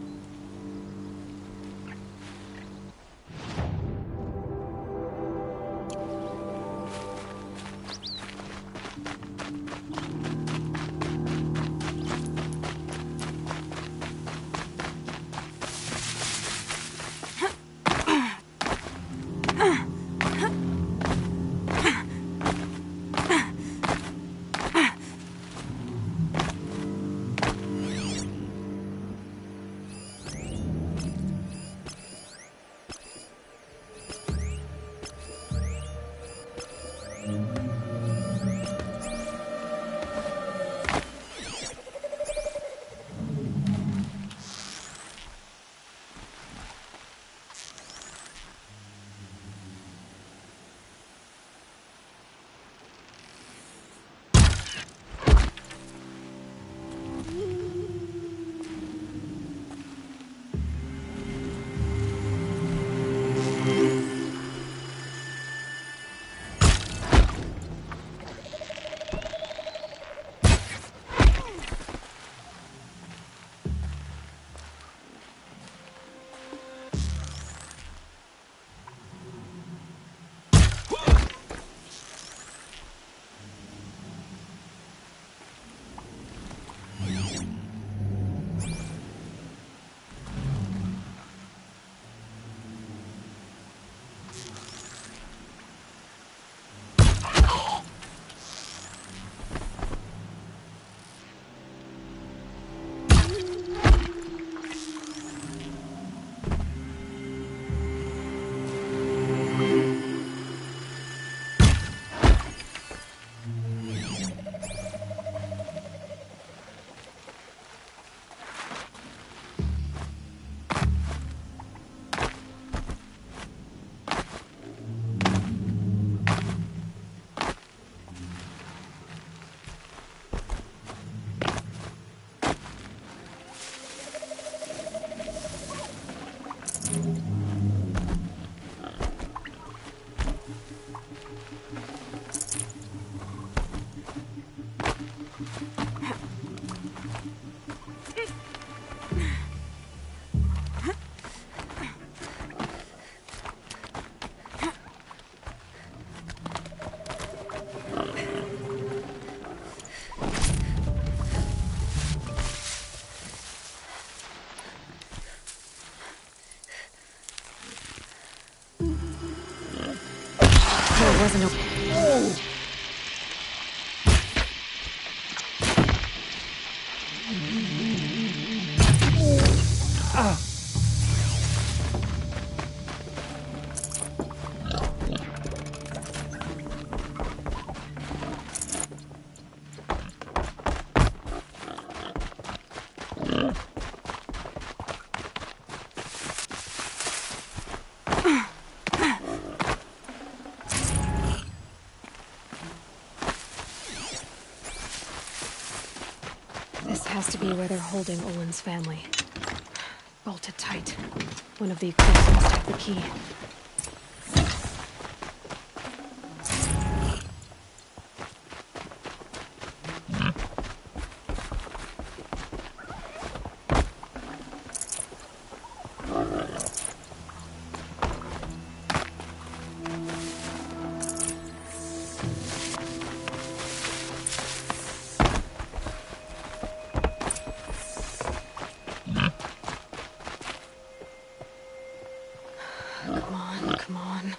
It wasn't a... Oh! This has to be where they're holding Olin's family. Bolted tight. One of the Eclipse must have the key. Come on.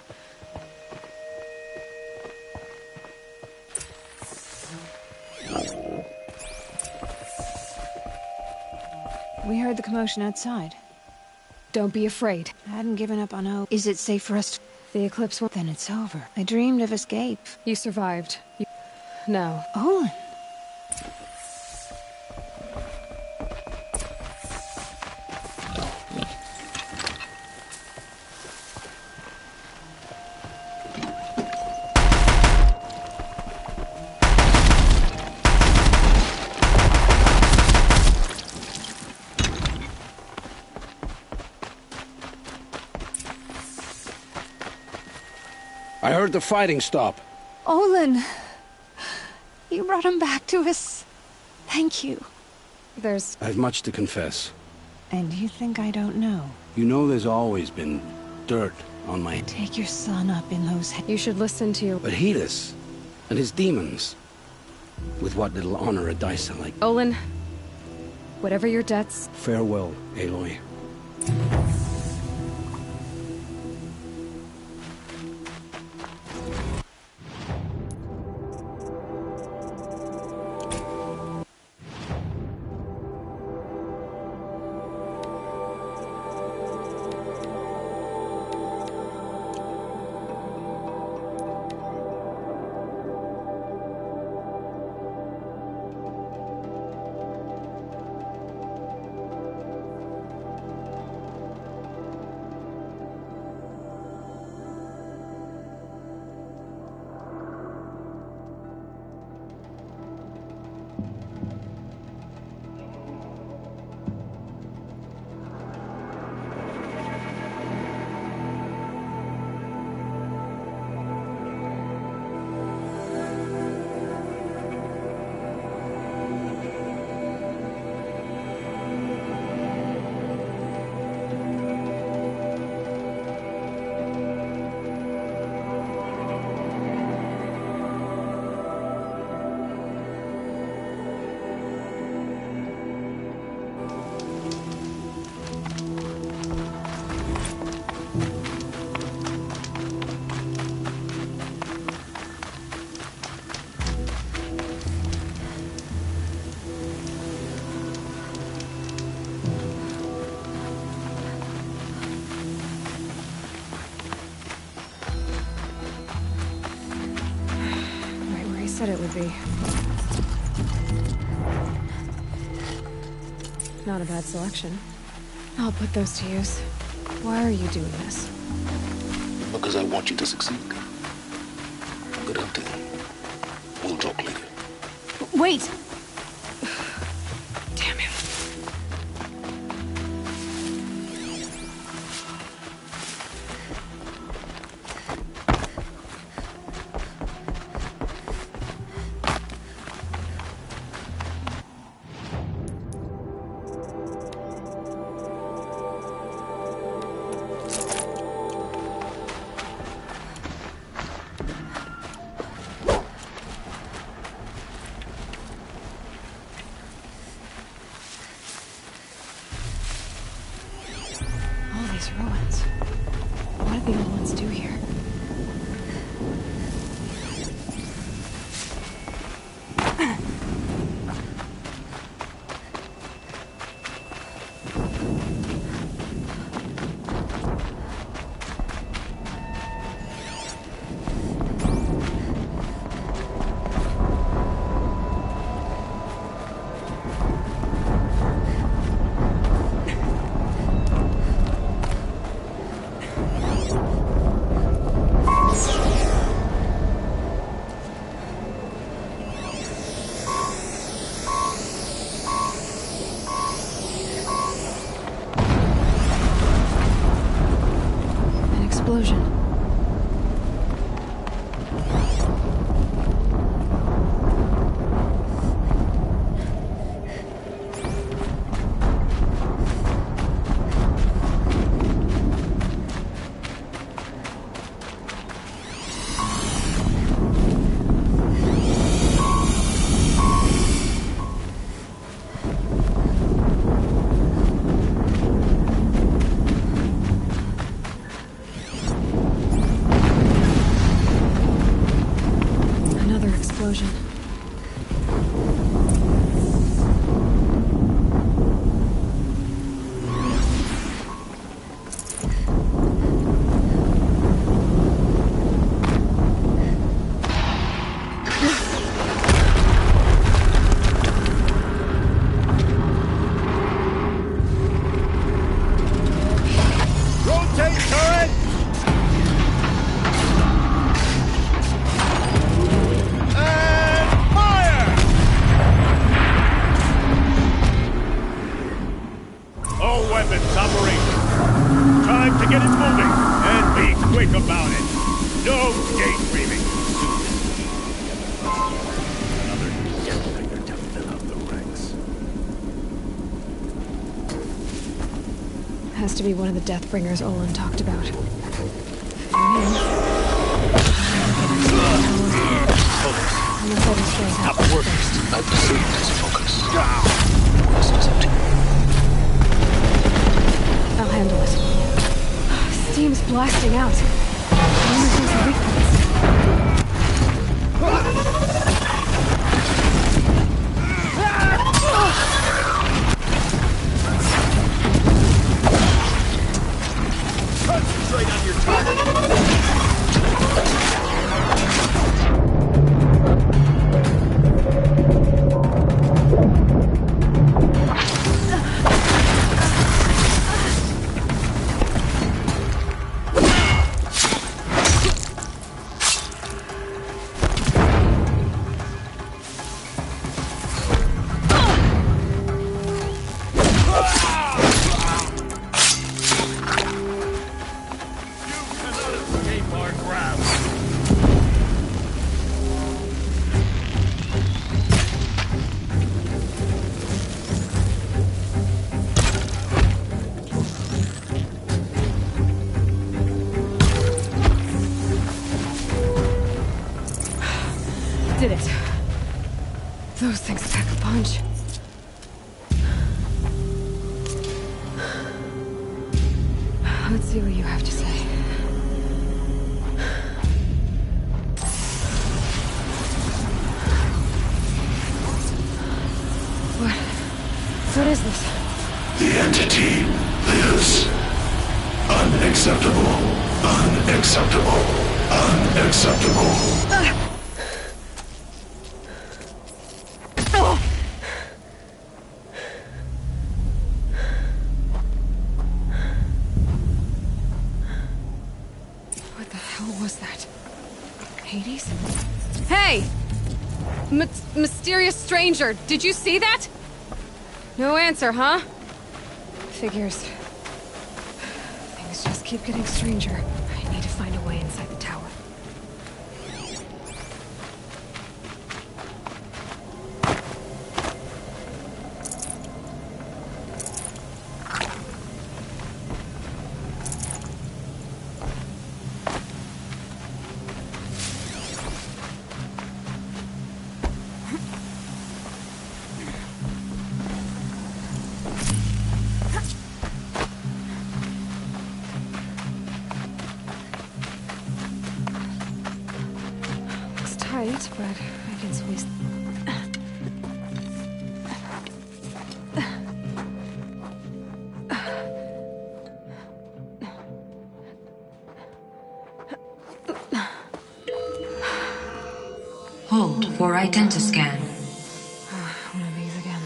We heard the commotion outside. Don't be afraid. I hadn't given up on hope. Is it safe for us to... The eclipse will... Then it's over. I dreamed of escape. You survived. No. Olin. I heard the fighting stop. Olin! You brought him back to us. Thank you. I've much to confess. And you think I don't know? You know there's always been dirt on my... Take your son up in those... You should listen to your... But Helis and his demons. With what little honor a Dysa like... Olin, whatever your debts... Farewell, Aloy. Said it would be. Not a bad selection. I'll put those to use. Why are you doing this? Because I want you to succeed. Good hunting. We'll talk later. Wait! Damn it. explosion. Has to be one of the Deathbringers Olin talked about. I'll handle it. Steam's blasting out. There's a weakness. Concentrate on your target. Did it. Those things pack a punch. Let's see what you have to say. What is this? The entity lives. Unacceptable. Unacceptable. Unacceptable. What the hell was that? Hades? Hey! Mysterious stranger, did you see that? No answer, huh? Figures. Things just keep getting stranger. I need to find a way inside the tower. Tight, but I can squeeze. Hold for identiscan. One of these again.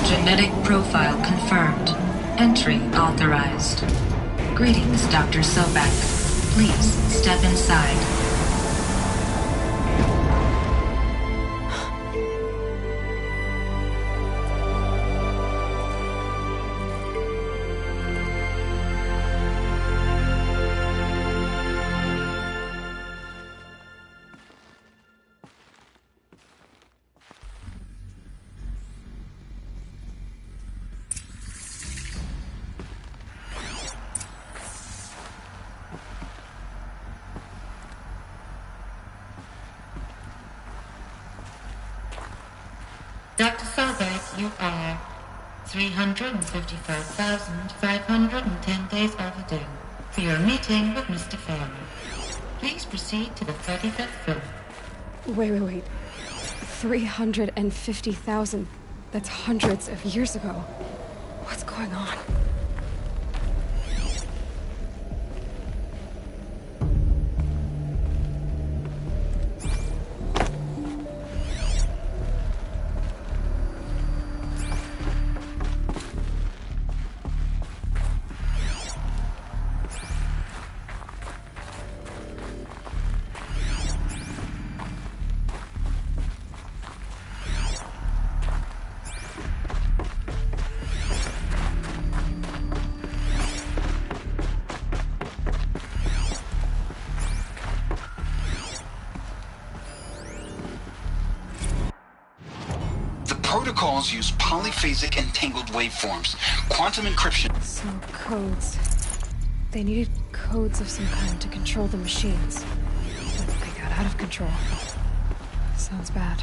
Genetic profile confirmed. Entry authorized. Greetings, Dr. Sobek. Please step inside. You are 355,510 days overdue for your meeting with Mr. Pharaoh. Please proceed to the 35th floor. Wait. 350,000. That's hundreds of years ago. What's going on? Protocols use polyphasic entangled waveforms, quantum encryption. So, codes. They needed codes of some kind to control the machines. But they got out of control. Sounds bad.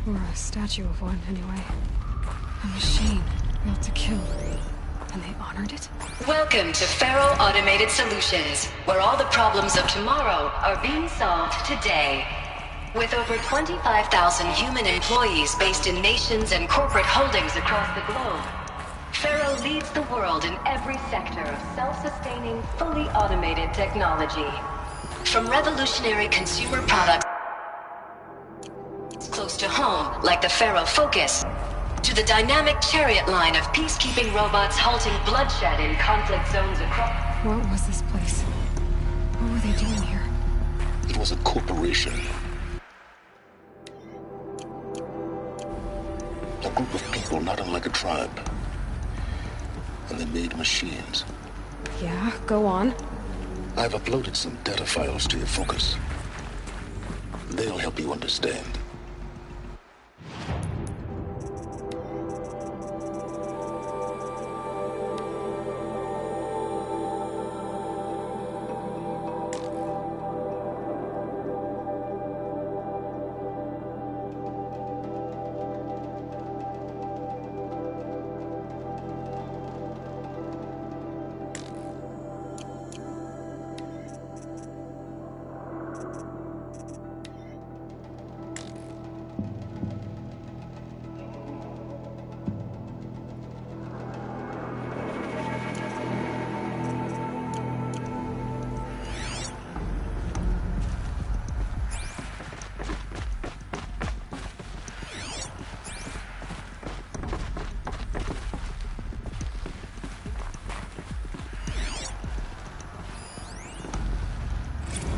Or a statue of one, anyway. A machine built to kill. And they honored it? Welcome to Pharaoh Automated Solutions, where all the problems of tomorrow are being solved today. With over 25,000 human employees based in nations and corporate holdings across the globe, Pharaoh leads the world in every sector of self-sustaining, fully automated technology. From revolutionary consumer products close to home, like the Pharaoh Focus, to the dynamic chariot line of peacekeeping robots halting bloodshed in conflict zones across... What was this place? What were they doing here? It was a corporation. A group of people not unlike a tribe. And they made machines. Yeah, go on. I've uploaded some data files to your Focus. They'll help you understand.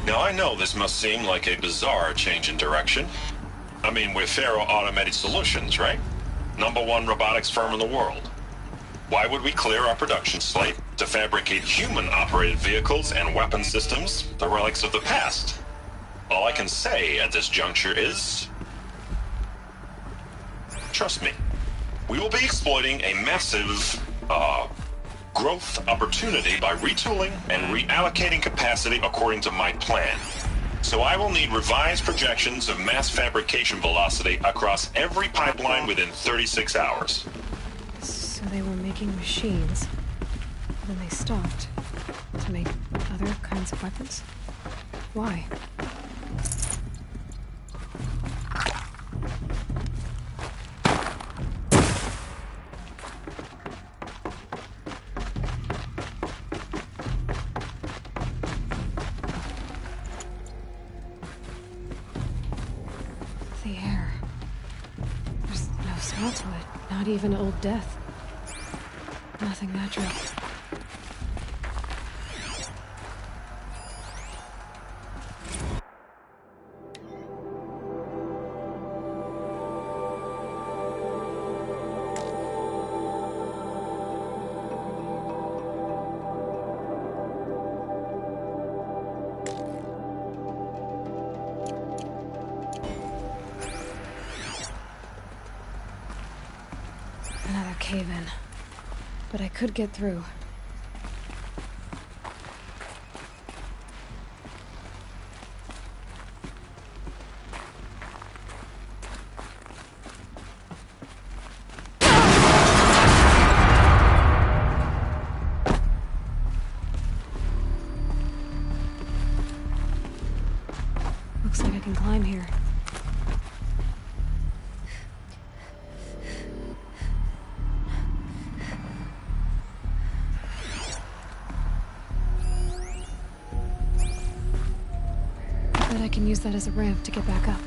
Now, I know this must seem like a bizarre change in direction. I mean, we're Pharaoh Automated Solutions, right? #1 robotics firm in the world. Why would we clear our production slate to fabricate human-operated vehicles and weapon systems, the relics of the past? All I can say at this juncture is... trust me. We will be exploiting a massive, growth opportunity by retooling and reallocating capacity according to my plan. So I will need revised projections of mass fabrication velocity across every pipeline within 36 hours. So they were making machines, then they stopped to make other kinds of weapons? Why? The air. There's no smell to it. Not even old death. Nothing natural. Another cave-in. But I could get through. Looks like I can climb here. I can use that as a ramp to get back up.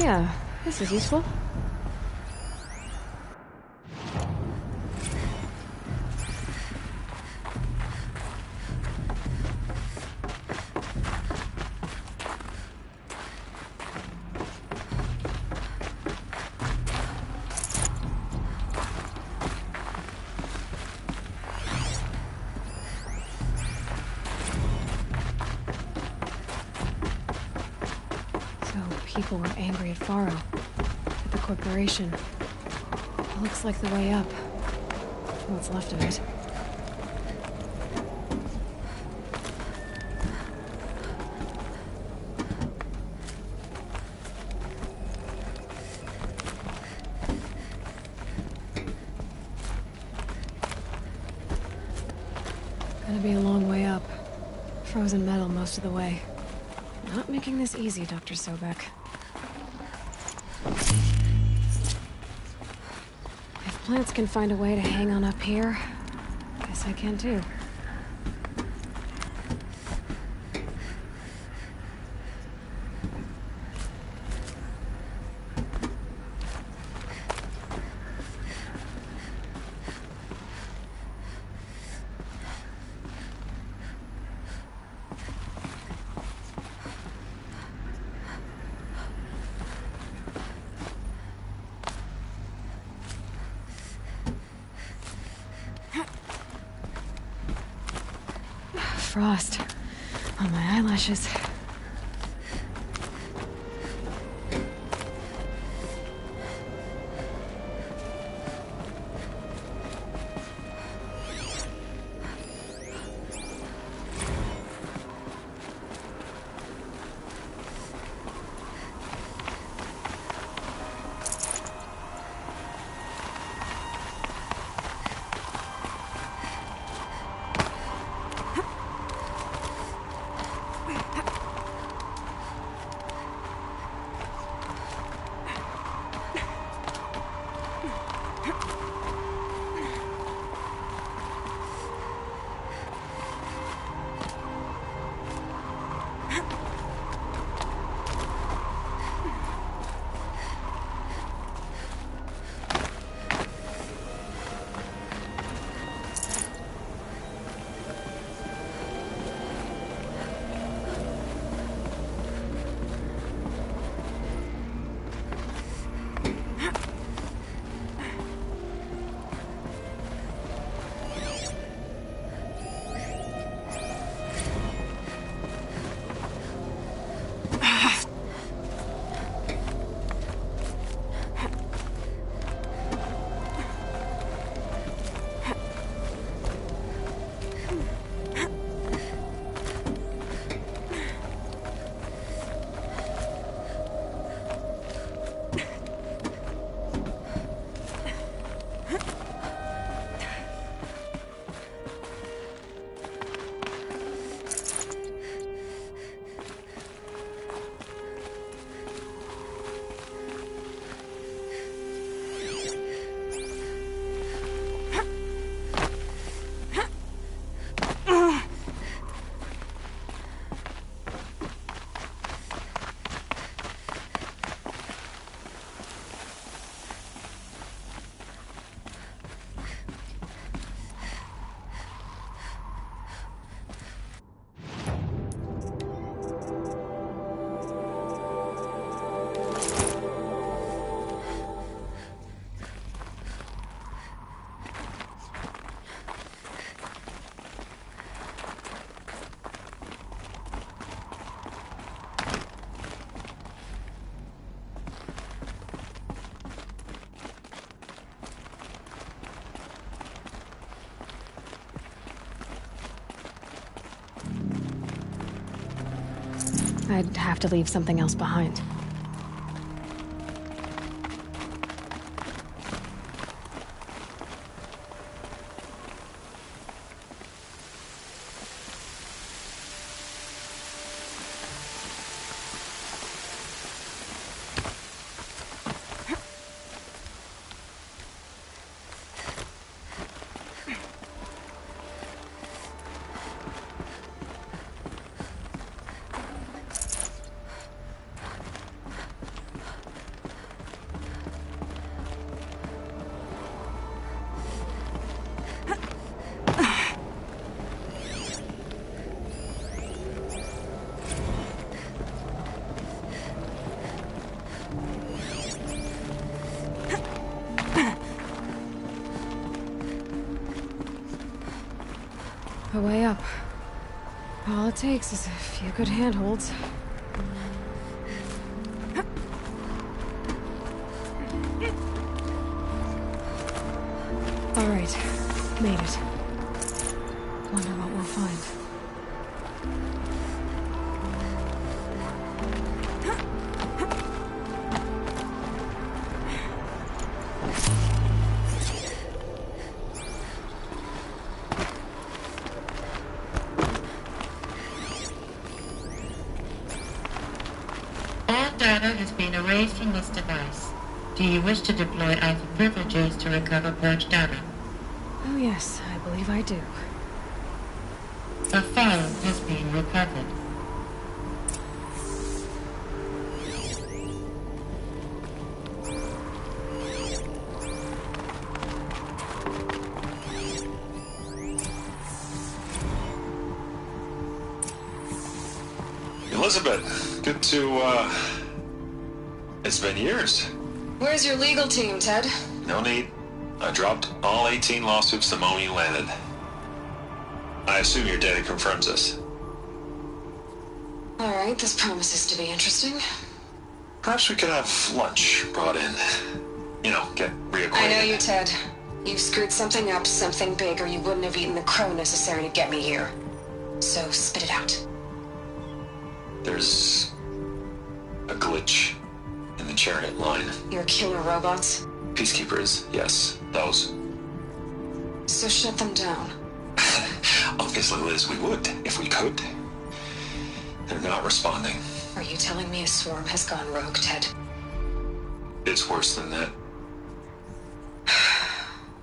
Yeah, this is useful. People were angry at Faro, at the corporation. It looks like the way up. What's left of it. Gonna be a long way up. Frozen metal most of the way. Not making this easy, Dr. Sobek. If plants can find a way to hang on up here, guess I can too. Frost on my eyelashes. I'd have to leave something else behind. A way up. All it takes is a few good handholds. All right, made it. Wonder what we'll find. data has been erased from this device. Do you wish to deploy Alpha privileges to recover purged data? Oh yes, I believe I do. A file has been recovered. Elizabeth, good to, it's been years. Where's your legal team, Ted? No need. I dropped all 18 lawsuits the moment you landed. I assume your data confirms this. Alright, this promises to be interesting. Perhaps we could have lunch brought in. You know, get reacquainted. I know you, Ted. You've screwed something up, something big, or you wouldn't have eaten the crow necessary to get me here. So, spit it out. There's a glitch in the chariot line. Your killer robots? Peacekeepers, yes, those. So shut them down. Obviously, Liz, we would, if we could. They're not responding. Are you telling me a swarm has gone rogue, Ted? It's worse than that.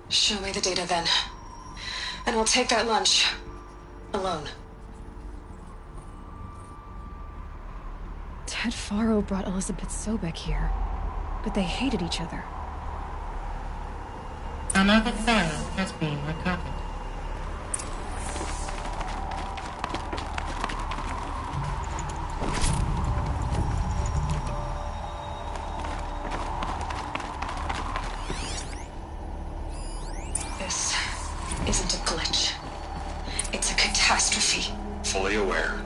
Show me the data then. And I'll take that lunch. Alone. Ted Faro brought Elizabeth Sobek here, but they hated each other. Another file has been recovered. This isn't a glitch. It's a catastrophe. Fully aware.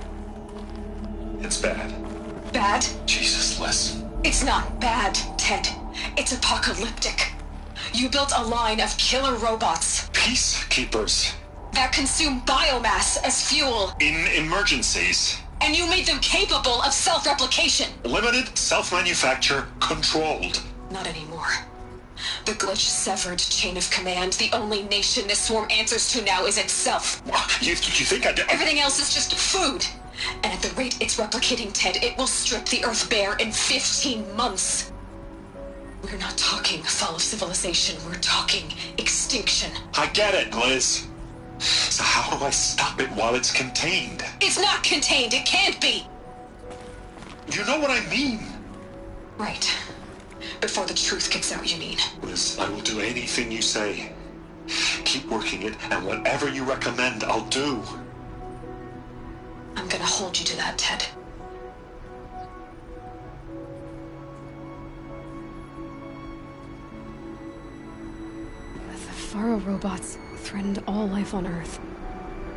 It's bad. Bad? Jesus, Liz. It's not bad, Ted. It's apocalyptic. You built a line of killer robots. Peacekeepers. That consume biomass as fuel. In emergencies. And you made them capable of self-replication. Limited, self-manufacture, controlled. Not anymore. The glitch severed chain of command. The only nation this swarm answers to now is itself. You think I did? Everything else is just food. And at the rate it's replicating, Ted, it will strip the Earth bare in 15 months. We're not talking fall of civilization. We're talking extinction. I get it, Liz. So how do I stop it while it's contained? It's not contained. It can't be. You know what I mean. Right. Before the truth gets out, you mean. Liz, I will do anything you say. Keep working it, and whatever you recommend, I'll do. I'm gonna hold you to that, Ted. The Faro robots threatened all life on Earth.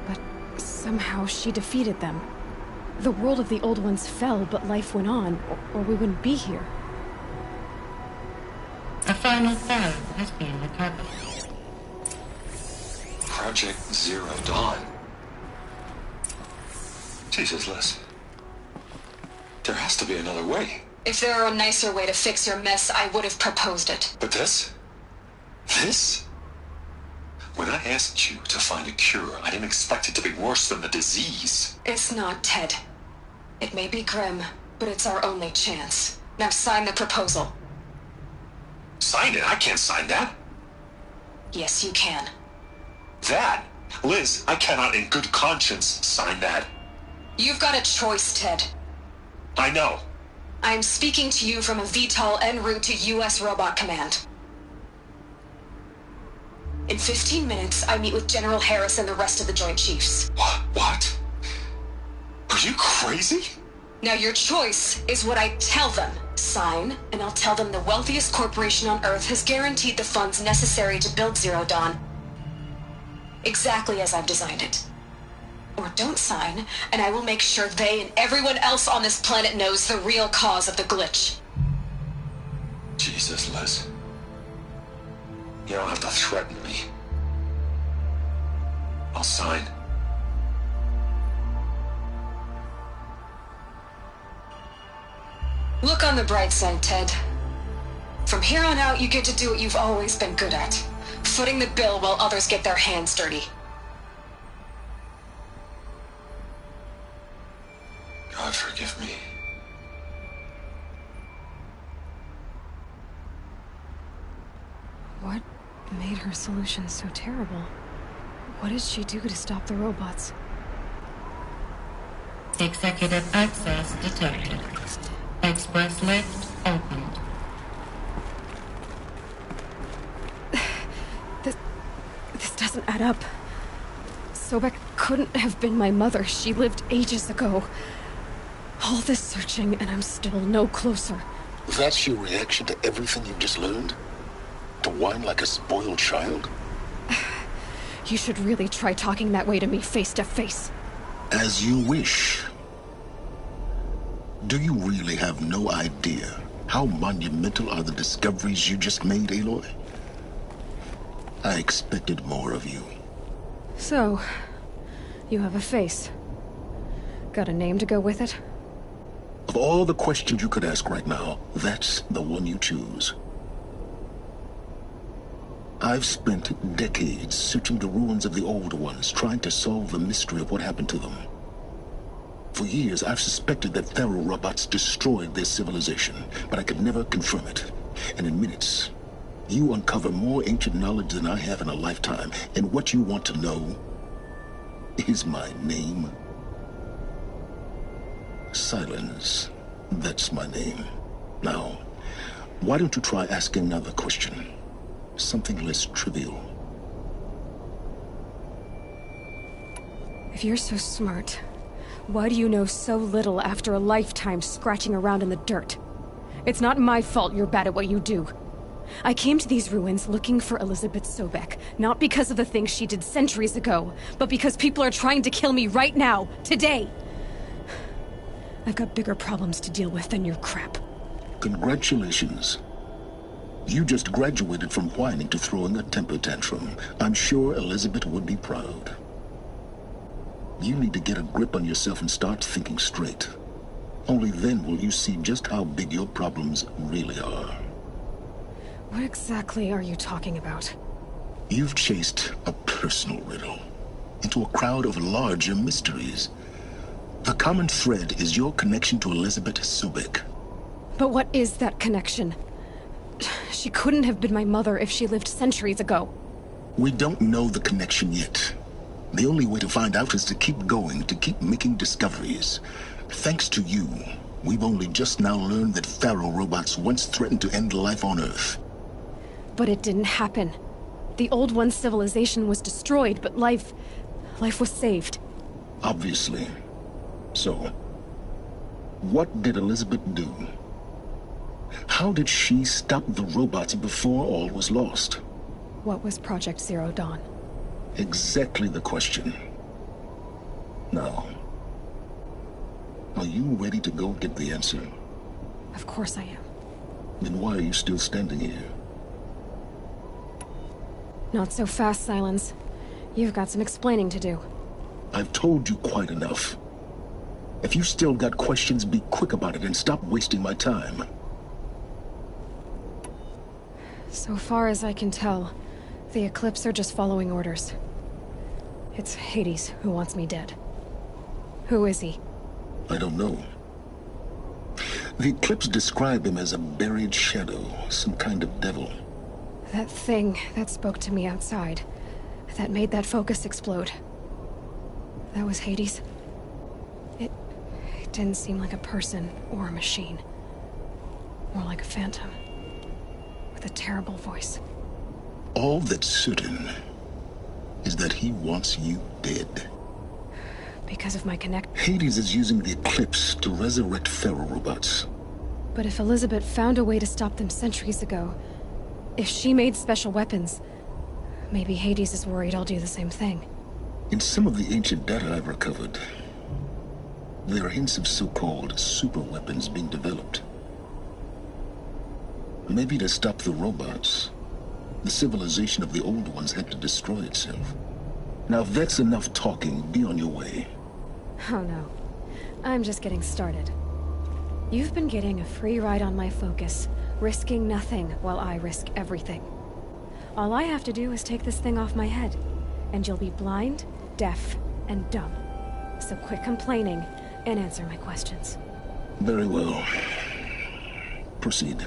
But somehow she defeated them. The world of the Old Ones fell, but life went on, or we wouldn't be here. A final file has been recovered. Project Zero Dawn. Jesus, Liz. There has to be another way. If there were a nicer way to fix your mess, I would have proposed it. But this? This? When I asked you to find a cure, I didn't expect it to be worse than the disease. It's not, Ted. It may be grim, but it's our only chance. Now sign the proposal. Sign it? I can't sign that. Yes, you can. That? Liz, I cannot in good conscience sign that. You've got a choice, Ted. I know. I'm speaking to you from a VTOL en route to U.S. Robot Command. In 15 minutes, I meet with General Harris and the rest of the Joint Chiefs. What? Are you crazy? Now your choice is what I tell them. Sign, and I'll tell them the wealthiest corporation on Earth has guaranteed the funds necessary to build Zero Dawn. Exactly as I've designed it. Or don't sign, and I will make sure they and everyone else on this planet knows the real cause of the glitch. Jesus, Liz. You don't have to threaten me. I'll sign. Look on the bright side, Ted. From here on out, you get to do what you've always been good at. Footing the bill while others get their hands dirty. God forgive me. What made her solution so terrible? What did she do to stop the robots? Executive access detected. Express lift opened. This doesn't add up. Sobek couldn't have been my mother. She lived ages ago. All this searching, and I'm still no closer. That's your reaction to everything you've just learned? To whine like a spoiled child? You should really try talking that way to me face to face. As you wish. Do you really have no idea how monumental are the discoveries you just made, Aloy? I expected more of you. So, you have a face. Got a name to go with it? Of all the questions you could ask right now, that's the one you choose. I've spent decades searching the ruins of the old ones, trying to solve the mystery of what happened to them. For years, I've suspected that Faro robots destroyed their civilization, but I could never confirm it. And in minutes, you uncover more ancient knowledge than I have in a lifetime, and what you want to know is my name. Silence. That's my name. Now, why don't you try asking another question? Something less trivial. If you're so smart, why do you know so little after a lifetime scratching around in the dirt? It's not my fault you're bad at what you do. I came to these ruins looking for Elizabeth Sobek, not because of the things she did centuries ago, but because people are trying to kill me right now, today. I've got bigger problems to deal with than your crap. Congratulations. You just graduated from whining to throwing a temper tantrum. I'm sure Elizabeth would be proud. You need to get a grip on yourself and start thinking straight. Only then will you see just how big your problems really are. What exactly are you talking about? You've chased a personal riddle into a crowd of larger mysteries. The common thread is your connection to Elizabeth Sobek. But what is that connection? She couldn't have been my mother if she lived centuries ago. We don't know the connection yet. The only way to find out is to keep going, to keep making discoveries. Thanks to you, we've only just now learned that Faro robots once threatened to end life on Earth. But it didn't happen. The Old One's civilization was destroyed, but life was saved. Obviously. So, what did Elizabeth do? How did she stop the robots before all was lost? What was Project Zero Dawn? Exactly the question. Now, are you ready to go get the answer? Of course I am. Then why are you still standing here? Not so fast, Silence. You've got some explaining to do. I've told you quite enough. If you still got questions, be quick about it and stop wasting my time. So far as I can tell, the Eclipse are just following orders. It's Hades who wants me dead. Who is he? I don't know. The Eclipse describe him as a buried shadow, some kind of devil. That thing that spoke to me outside, that made that focus explode. That was Hades. It didn't seem like a person or a machine. More like a phantom. With a terrible voice. All that's certain is that he wants you dead. Because of my Hades is using the Eclipse to resurrect Faro robots. But if Elizabeth found a way to stop them centuries ago, if she made special weapons, maybe Hades is worried I'll do the same thing. In some of the ancient data I've recovered, there are hints of so-called super weapons being developed. Maybe to stop the robots, the civilization of the old ones had to destroy itself. Now if that's enough talking, be on your way. Oh no. I'm just getting started. You've been getting a free ride on my focus, risking nothing while I risk everything. All I have to do is take this thing off my head, and you'll be blind, deaf, and dumb. So quit complaining and answer my questions. Very well. Proceed.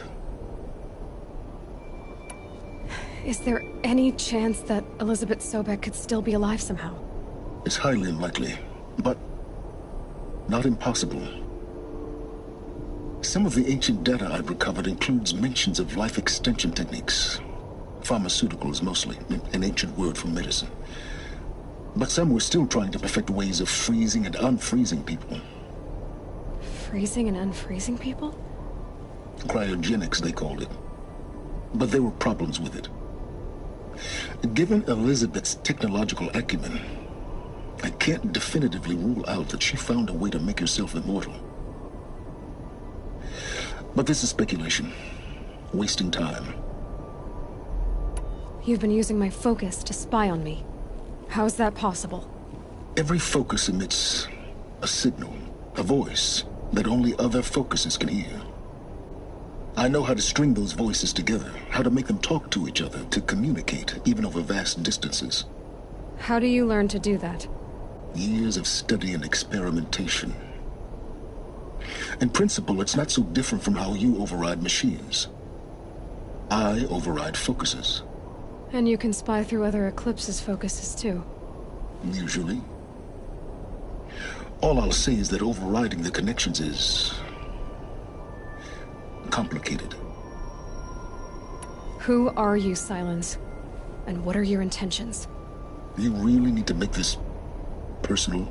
Is there any chance that Elizabeth Sobek could still be alive somehow? It's highly unlikely, but not impossible. Some of the ancient data I've recovered includes mentions of life extension techniques. Pharmaceuticals, mostly, an ancient word for medicine. But some were still trying to perfect ways of freezing and unfreezing people. Freezing and unfreezing people? Cryogenics, they called it. But there were problems with it. Given Elizabeth's technological acumen, I can't definitively rule out that she found a way to make herself immortal. But this is speculation. Wasting time. You've been using my focus to spy on me. How's that possible? Every focus emits a signal, a voice, that only other focuses can hear. I know how to string those voices together, how to make them talk to each other, to communicate, even over vast distances. How do you learn to do that? Years of study and experimentation. In principle, it's not so different from how you override machines. I override focuses. And you can spy through other Eclipse's focuses too. Usually. All I'll say is that overriding the connections is complicated. Who are you, Silence? And what are your intentions? You really need to make this personal?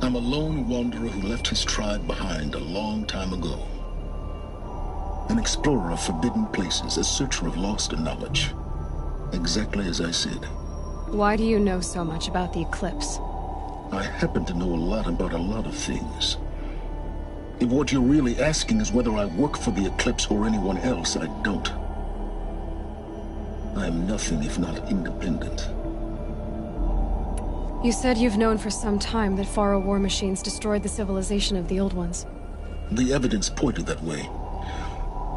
I'm a lone wanderer who left his tribe behind a long time ago. An explorer of forbidden places, a searcher of lost knowledge. Exactly as I said. Why do you know so much about the Eclipse? I happen to know a lot about a lot of things. If what you're really asking is whether I work for the Eclipse or anyone else, I don't. I am nothing if not independent. You said you've known for some time that Faro war machines destroyed the civilization of the old ones. The evidence pointed that way.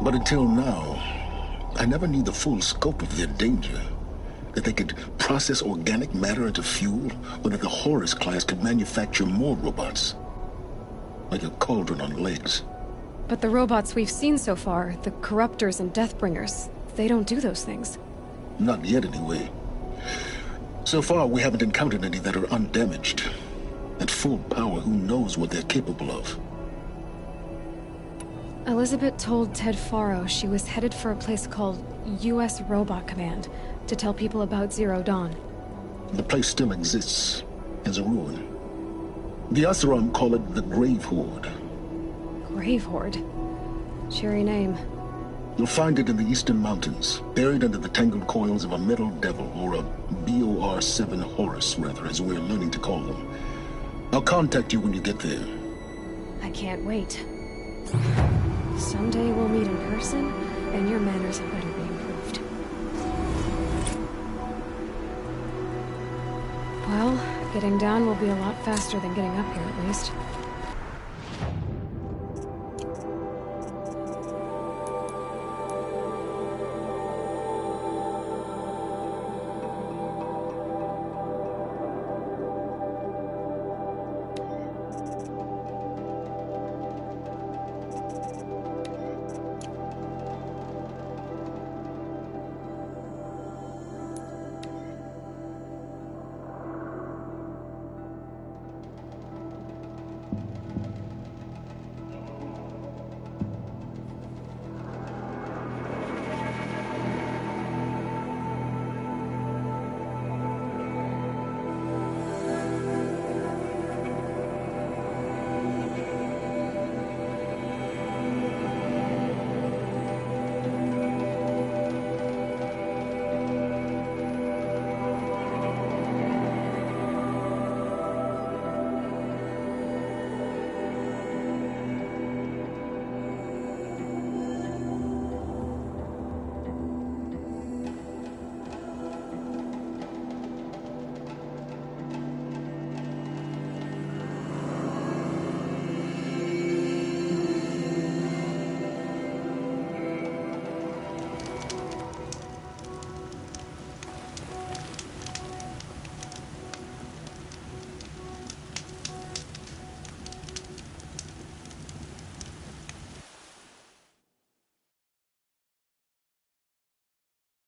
But until now, I never knew the full scope of their danger. That they could process organic matter into fuel, or that the Horus class could manufacture more robots. Like a cauldron on legs. But the robots we've seen so far, the Corruptors and Deathbringers, they don't do those things. Not yet, anyway. So far, we haven't encountered any that are undamaged. At full power, who knows what they're capable of? Elizabeth told Ted Faro she was headed for a place called U.S. Robot Command to tell people about Zero Dawn. The place still exists, as a ruin. The Asuram call it the Grave Horde. Grave Horde? Cheery name. You'll find it in the Eastern Mountains, buried under the tangled coils of a metal devil, or a BOR-7 Horus, rather, as we're learning to call them. I'll contact you when you get there. I can't wait. Someday we'll meet in person, and your manners had better be improved. Well, getting down will be a lot faster than getting up here, at least.